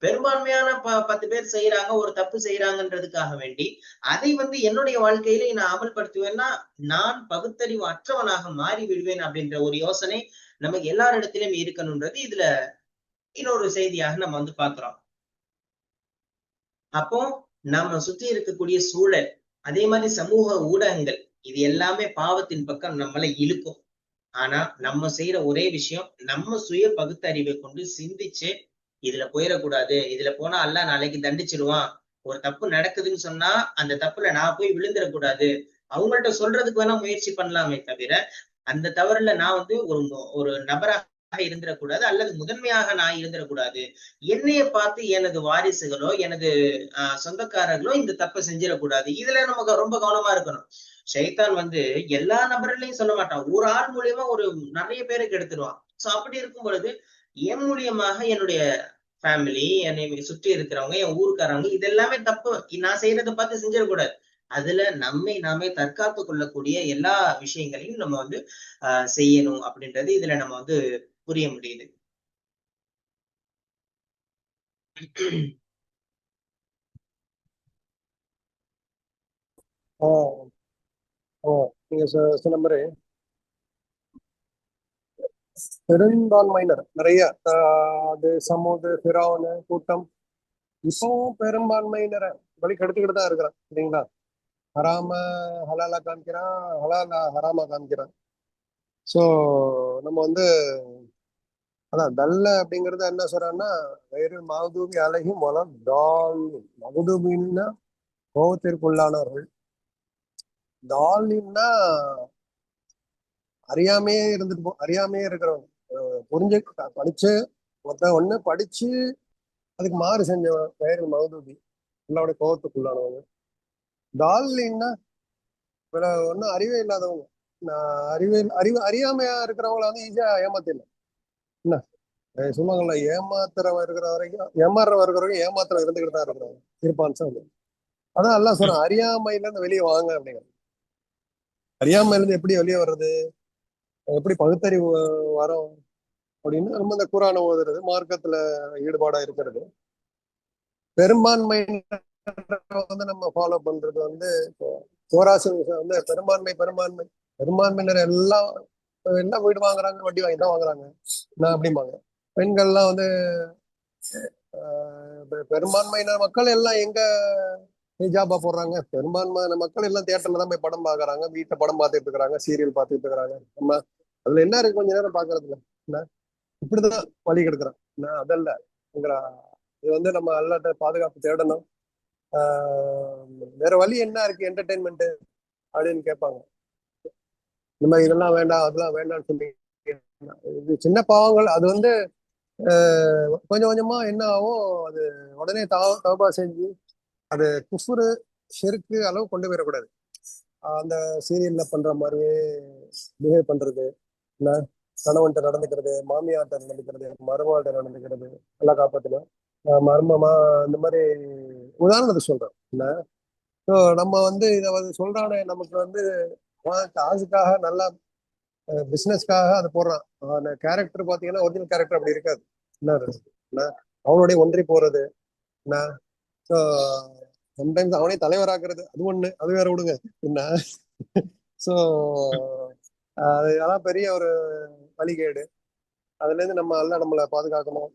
Speaker 2: பெரும்பான்மையான 10 பேர் செய்யறாங்க, ஒரு தப்பு செய்யறாங்கன்றதுக்காக வேண்டி அதை வந்து என்னுடைய வாழ்க்கையில நான் அமல்படுத்துவேன்னா நான் பகுத்தறிவு அற்றவனாக மாறி விடுவேன் அப்படின்ற ஒரு யோசனை நமக்கு எல்லாரிடத்திலும் இருக்கணும்ன்றது இதுல இன்னொரு செய்தியாக நம்ம வந்து பாக்குறோம். அப்போ நம்ம சுத்தி இருக்கக்கூடிய சூழல், அதே மாதிரி சமூக ஊடகங்கள், இது எல்லாமே பாவத்தின் பக்கம் நம்மளை இழுக்கும். ஆனா நம்ம செய்யற ஒரே விஷயம், நம்ம சுய பகுத்தறிவை கொண்டு சிந்திச்சு இதுல போயிடக்கூடாது, இதுல போனா அல்லாஹ் நாளைக்கு தண்டிச்சிருவான், ஒரு தப்பு நடக்குதுன்னு சொன்னா அந்த தப்புல நான் போய் விழுந்துடக்கூடாது, அவங்கள்ட்ட சொல்றதுக்கு வேணா முயற்சி பண்ணலாமே தவிர அந்த தவறுல நான் வந்து ஒரு ஒரு நபராக இருந்துடக்கூடாது, அல்லது முதன்மையாக நான் இருந்துடக்கூடாது. என்னைய பார்த்து எனது வாரிசுகளோ எனது சொந்தக்காரர்களோ இந்த தப்பை செஞ்சிடக்கூடாது. இதுல நமக்கு ரொம்ப கவனமா இருக்கணும். ஷைத்தான் வந்து எல்லா நபர்களையும் சொல்ல மாட்டான், ஒரு ஆள் மூலியமா ஒரு நிறைய பேருக்கு எடுத்துருவான். சோ அப்படி இருக்கும் பொழுது என் மூலியமாக என்னுடைய ஃபேமிலி, என்னை சுற்றி இருக்கிறவங்க, என் ஊருக்காரவங்க இது எல்லாமே தப்பு, நான் செய்யறதை பார்த்து செஞ்சிடக்கூடாது. அதுல நம்மை நாமே தற்காத்து கொள்ளக்கூடிய எல்லா விஷயங்களையும் நம்ம வந்து செய்யணும் அப்படின்றது இதுல நம்ம வந்து புரிய முடியுது.
Speaker 3: ஆஹ் ஆஹ் நீங்க சொன்ன மாதிரி பெரும்பான்மையினர் நிறைய அது சமூது பிராவுனு கூட்டம் இப்பவும் பெரும்பான்மையினரை வழி கெடுத்துக்கிட்டு தான் இருக்கிறான் சரிங்களா. ஹராம ஹலாலா காமிக்கிறான், ஹலாலா ஹராமா காமிக்கிறான். ஸோ நம்ம வந்து அதான் தல்ல அப்படிங்கறது என்ன சொல்றான்னா, வேறு மகதூபி அழகி மூலம் டால். மகதூபின்னா கோபத்திற்குள்ளானவர்கள். டாலின்னா அறியாமையே இருந்துட்டு அறியாமையே இருக்கிறவங்க. புரிஞ்சு படிச்சு ஒண்ணு படிச்சு அதுக்கு மாறு செஞ்சவன் வேறு மகதூபி, எல்லாருடைய கோபத்துக்குள்ளானவங்க. டால்லின்னா ஒன்னும் அறிவே இல்லாதவங்க. அறியாமையா இருக்கிறவங்கள வந்து ஈஸியா ஏமாத்திடலாம். என்ன சொல்லுவாங்கல்ல, ஏமாத்துறவன் இருக்கிற வரைக்கும் ஏமாறுறவன் இருக்கிற வரைக்கும் ஏமாத்துறவன் இருந்துகிட்டு தான் இருக்கிறாங்க இருப்பான்னு சொல்லு. அதான் எல்லாம் சொல்றேன், அறியாமையில இருந்து வெளியே வாங்க அப்படிங்கிற. அறியாமையில இருந்து எப்படி வெளியே வர்றது, எப்படி பகுத்தறிவு வரும் அப்படின்னு நம்ம இந்த குரானை ஓதுறது, மார்க்கத்துல ஈடுபாடா இருக்கிறது. பெரும்பான்மை வந்து நம்ம ஃபாலோ பண்றது வந்து கோராசு வந்து பெரும்பான்மையினர் எல்லாம் எல்லாம் வீடு வாங்குறாங்க, வட்டி வாங்கி தான் வாங்குறாங்க நான் அப்படிம்பாங்க. பெண்கள்லாம் வந்து பெரும்பான்மையினர் மக்கள் எல்லாம் எங்க ஹிஜாபா போடுறாங்க, பெரும்பான்மையான மக்கள் எல்லாம் தியேட்டர்ல தான் போய் படம் பாக்குறாங்க, வீட்டை படம் பார்த்துட்டு இருக்கிறாங்க, சீரியல் பார்த்துட்டு இருக்கிறாங்க. நம்ம அதுல என்ன இருக்கு கொஞ்ச நேரம் பாக்குறதுல என்ன இப்படிதான் வழி கெடுக்கிறான் என்ன அதல்ல. இது வந்து நம்ம அல்லாட்ட பாதுகாப்பு தேடணும். வேற வழி என்ன இருக்கு என்டர்டைன்மெண்ட் அப்படின்னு கேட்பாங்க. இந்த மாதிரி இதெல்லாம் வேண்டாம் அதெல்லாம் வேண்டாம்னு சொல்லி, இது சின்ன பாவங்கள். அது வந்து கொஞ்சம் கொஞ்சமா என்ன ஆகும், அது உடனே தௌபா செஞ்சு அது குஃபுரு ஷிர்க்கு அளவு கொண்டு போயிடக்கூடாது. அந்த சீரியல்ல பண்ற மாதிரியே பிஹேவ் பண்றது, என்ன கணவன்கிட்ட நடந்துக்கிறது, மாமியார்ட்ட நடந்துக்கிறது, மருமகள்கிட்ட நடந்துக்கிறது, எல்லாம் காப்பாத்தணும். மர்மமா இந்த மாதிரி உதாரணத்துக்கு சொல்றேன் என்ன. ஸோ நம்ம வந்து இதை வந்து சொல்றானே, நமக்கு வந்து காசுக்காக நல்லா பிசினஸ்க்காக அதை போடுறான். அந்த கேரக்டர் பாத்தீங்கன்னா ஒரிஜினல் கேரக்டர் அப்படி இருக்காது. என்ன அவனுடைய ஒன்றி போறது என்ன. ஸோ சம்டைம்ஸ் அவனே தலைவராக்குறது, அது ஒண்ணு, அது வேற விடுங்க என்ன. ஸோ அதெல்லாம் பெரிய ஒரு வழிகேடு. அதுல இருந்து நம்ம எல்லாம் நம்மளை பாதுகாக்கணும்.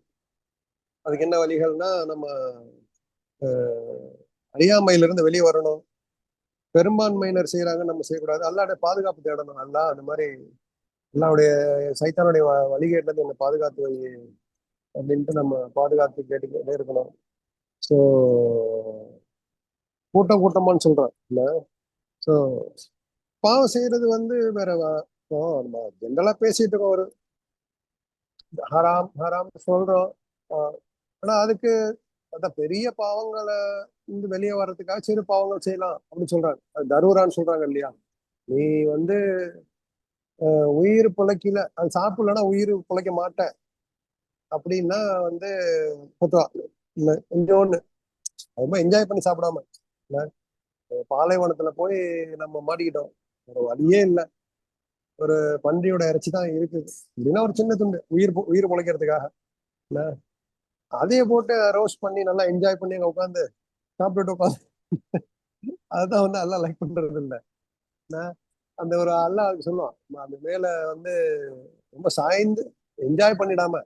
Speaker 3: அதுக்கு என்ன வழிகள்னா, நம்ம அறியாமையிலிருந்து வெளியே வரணும். பெரும்பான்மையினர் செய்யறாங்க, நம்ம செய்யக்கூடாது. அல்லாடைய பாதுகாப்பு தேடணும். அல்லா அந்த மாதிரி அல்லாவுடைய சைத்தானுடைய வழிகேட்டுல இருந்து என்னை பாதுகாத்து வை அப்படின்ட்டு நம்ம பாதுகாத்து கேட்டுக்கிட்டே இருக்கணும். ஸோ கூட்டம் கூட்டமான்னு சொல்றேன் இல்ல. ஸோ பாவம் செய்யறது வந்து வேற நம்ம ஜென்ரலா பேசிட்டு இருக்கோம், ஒரு ஹராம் ஹராம் சொல்றோம். ஆனா அதுக்கு அதான் பெரிய பாவங்களை இருந்து வெளியே வர்றதுக்காக சிறு பாவங்கள் செய்யலாம் அப்படின்னு சொல்றாங்க. அது தருவரான்னு சொல்றாங்க இல்லையா. நீ வந்து உயிர் பிழைக்கல, அது சாப்பிடலன்னா உயிர் பிழைக்க மாட்டேன் அப்படின்னா வந்து கொஞ்சோன்னு ரொம்ப என்ஜாய் பண்ணி சாப்பிடாம பாலைவனத்துல போய் நம்ம மாட்டிக்கிட்டோம், ஒரு வழியே இல்லை, ஒரு பன்றியோட இறைச்சி தான் இருக்குது அப்படின்னா ஒரு சின்ன துண்டு உயிர் பிழைக்கிறதுக்காக இல்ல, அதைய போட்டு ரோஸ்ட் பண்ணி நல்லா என்ஜாய் பண்ணி அங்க உட்காந்து சாப்பிட்டுட்டு உட்காந்து அதுதான் வந்து அல்லா லைக் பண்றது இல்லை. அந்த ஒரு அல்லா சொல்லுவான், அந்த மேல வந்து ரொம்ப சாய்ந்து என்ஜாய் பண்ணிடாம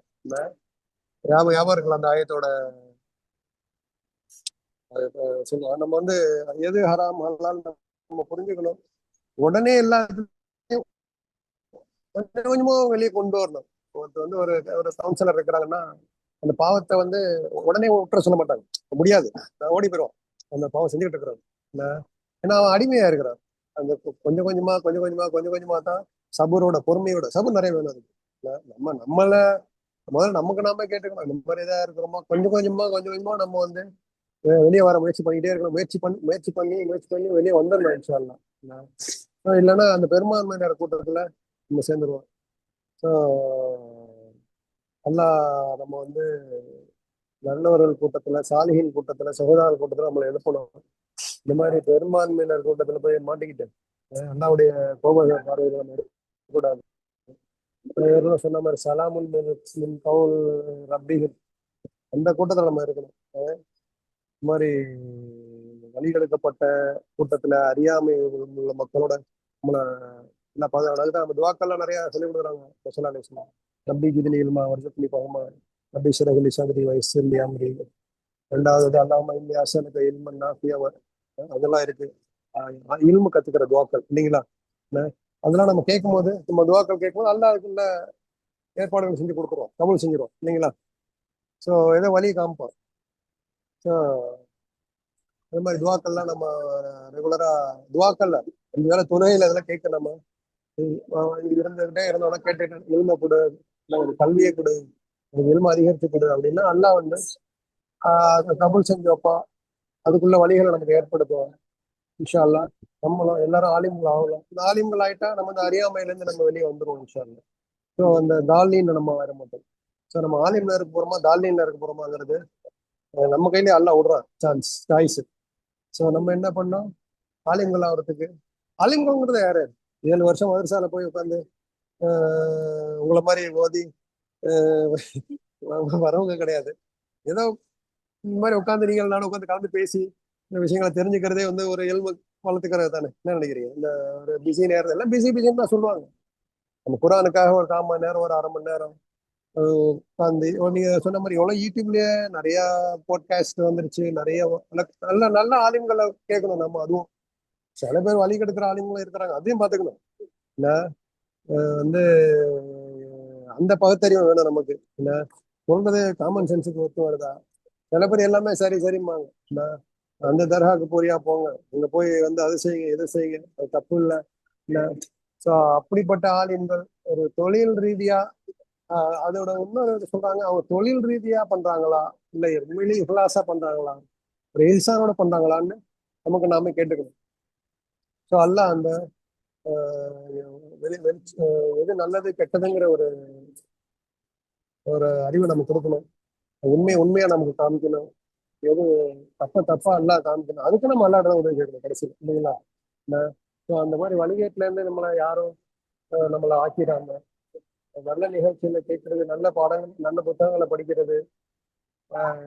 Speaker 3: ஞாபகம் இருக்கலாம் அந்த ஆயத்தோட சொல்லுவான். நம்ம வந்து எது ஹராம் ஹலால் நம்ம புரிஞ்சுக்கணும். உடனே எல்லாத்தையும் கொஞ்சம் கொஞ்சமா வெளியே கொண்டு வரணும். ஒருத்தர் வந்து ஒரு ஒரு கவுன்சிலர் இருக்கிறாங்கன்னா அந்த பாவத்தை வந்து உடனே விட்டுற சொல்ல மாட்டாங்க, முடியாது, நான் ஓடி போயிடுவான் அந்த பாவம் செஞ்சுக்கிட்டு இருக்கிறான். ஏன்னா அவன் அடிமையா இருக்கிறான். அந்த கொஞ்சம் கொஞ்சமா தான் சபுரோட பொறுமையோட சபு நிறைய வேணும் அதுக்கு. நம்மள முதல்ல நமக்கு நாம கேட்டுக்கணும், இந்த மாதிரி இதா இருக்கிறோமா, கொஞ்சம் கொஞ்சமா நம்ம வந்து வெளியே வர முயற்சி பண்ணிட்டே இருக்கணும். முயற்சி பண்ணி வெளியே வந்துடணும் இன்ஷா அல்லாஹ். இல்லைன்னா அந்த பெரும்பான்மையினர் கூட்டத்துல நம்ம சேர்ந்துருவோம். ஸோ அல்லாஹ் நம்ம வந்து நல்லவர்கள் கூட்டத்துல, சாலிகின் கூட்டத்துல, சகோதர கூட்டத்துல நம்மளை எழுப்பணும். இந்த மாதிரி பெரும்பான்மையினர் கூட்டத்துல போய் மாட்டிக்கிட்டு அல்லாவுடைய கோப பார்வைகளை நம்ம எடுக்கக்கூடாது. சொன்ன மாதிரி சலாமுன் மின் கவுல் ரப்பிகள், அந்த கூட்டத்துல நம்ம இருக்கணும். இந்த மாதிரி வழிகெடுக்கப்பட்ட கூட்டத்துல அறியாமை உள்ள மக்களோட நம்மளை என்ன பாதுகாப்பு. அதுதான் நம்ம துவாக்கெல்லாம் நிறைய சொல்லி கொடுக்குறாங்க. ரப்பி ஜிதினி இல்மா வருஷத்துலி பகமா ரப்பி சிறகுலி சதுரி வயசுலி அம்ரி. ரெண்டாவது அல்லாம இல்லி அசனுக்கு இல்மன் நாஃபியவர், அதெல்லாம் இருக்கு. இல்மு கத்துக்கிற துவாக்கள் இல்லைங்களா. அதெல்லாம் நம்ம கேட்கும் போது, நம்ம துவாக்கள் கேட்கும்போது அல்லாஹ்க்குள்ள ஏற்பாடுகள் செஞ்சு கொடுத்துருவோம், கபூல் செஞ்சிருவோம் இல்லைங்களா. ஸோ ஏதோ வழி காமிப்போம். ஸோ அது மாதிரி துவாக்கள்லாம் நம்ம ரெகுலரா துவாக்கல்ல இந்த வேலை துணையில இதெல்லாம் கேட்க நம்ம இருந்துகிட்டே இருந்தோம்னா கேட்டுட்டு எலுமை கொடு, இல்லை ஒரு கல்வியை கொடு, ஒரு எலும்பு அதிகரித்து கொடு அப்படின்னா அல்லாஹ் வந்து கபூல் செஞ்சு வைப்பான். அதுக்குள்ள வழிகளை நமக்கு ஏற்படுத்துவோம் இன்ஷா அல்லாஹ். நம்மளும் எல்லாரும் ஆலிம்கள் ஆகலாம். இந்த ஆலிம்கள் ஆயிட்டா நம்ம இந்த அறியாமையிலேருந்து நம்ம வெளியே வந்துருவோம் இன்ஷா அல்லாஹ். ஸோ அந்த தால்லின்னு நம்ம வர மாட்டோம். ஸோ நம்ம ஆலிம்ல இருக்க போறோமா தால்லின்ல இருக்க போறோமாங்கிறது நம்ம கையிலேயே அல்லாஹ் விடுறான் சாய்ஸ். ஸோ நம்ம என்ன பண்ணோம், ஆலிம்கள் ஆகிறதுக்கு. ஆலிம்கள்ங்கிறது யாரு? 7 வருஷம் மதரசால போய் உட்காந்து உங்களை மாதிரி ஓதி வரவங்க கிடையாது. ஏதோ இந்த மாதிரி உட்காந்து நீங்கள் நானும் உட்காந்து கலந்து பேசி இந்த விஷயங்களை தெரிஞ்சுக்கிறதே வந்து ஒரு இயல்பு வளர்த்துக்கிறது தானே. என்ன நினைக்கிறீங்க? இந்த ஒரு பிஸி நேரத்தில் எல்லாம் பிஸின்னு தான் சொல்லுவாங்க. நம்ம குரானுக்காக ஒரு 1/4 மணி நேரம் ஒரு 1/2 மணி நேரம் உட்காந்து நீங்க சொன்ன மாதிரி எவ்வளவு யூடியூப்லயே நிறைய போட்காஸ்ட் வந்துருச்சு. நிறைய நல்ல நல்ல ஆலிம்களை கேட்கணும் நம்ம. அதுவும் சில பேர் வழி கெடுக்கிற ஆளுங்களும் இருக்கிறாங்க, அதையும் பாத்துக்கணும். என்ன வந்து அந்த பகுத்தறிவு வேணும் நமக்கு. என்ன சொல்றது காமன் சென்ஸுக்கு ஒத்து வருதா? சில பேர் எல்லாமே சரி சரிம்பாங்க. என்ன அந்த தர்காவுக்கு போறியா போங்க, அங்க போய் வந்து அதை செய்யுங்க இதை செய்யுங்க, அது தப்பு இல்லை. என்ன ஸோ அப்படிப்பட்ட ஆளுங்கள் ஒரு தொழில் ரீதியா அதோட இன்னொரு சொல்றாங்க, அவங்க தொழில் ரீதியா பண்றாங்களா இல்லை உண்மையிலேயே இஹ்லாஸா பண்றாங்களா, ஒரு இஹ்சானோட பண்றாங்களான்னு நமக்கு நாம கேட்டுக்கணும். ஸோ அல்லாஹ் அந்த எது நல்லது கெட்டதுங்கிற ஒரு ஒரு அறிவை நமக்கு கொடுக்கணும். உண்மையா நமக்கு காமிக்கணும். எது தப்பா எல்லாம் காமிக்கணும். அதுக்கு நம்ம அல்லாட உதவி கேட்கணும் கடைசியில் இல்லைங்களா. ஸோ அந்த மாதிரி வழிகேட்டுல இருந்து நம்மளை யாரும் நம்மளை ஆக்கிடாம நல்ல நிகழ்ச்சியில கேட்கறது, நல்ல பாடங்கள் நல்ல புத்தகங்களை படிக்கிறது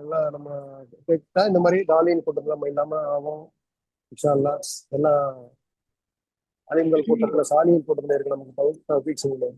Speaker 3: எல்லாம் நம்ம கேட்டா இந்த மாதிரி டாலின் கூட்டத்தில் நம்ம இல்லாம ஆகும் இன்ஷா அல்லாஹ். எல்லாம் அலிம்கள் கூட்டத்துல சாலியின் கூட்டத்துல இருக்க நமக்கு தவிர்த்து செய்யணும்.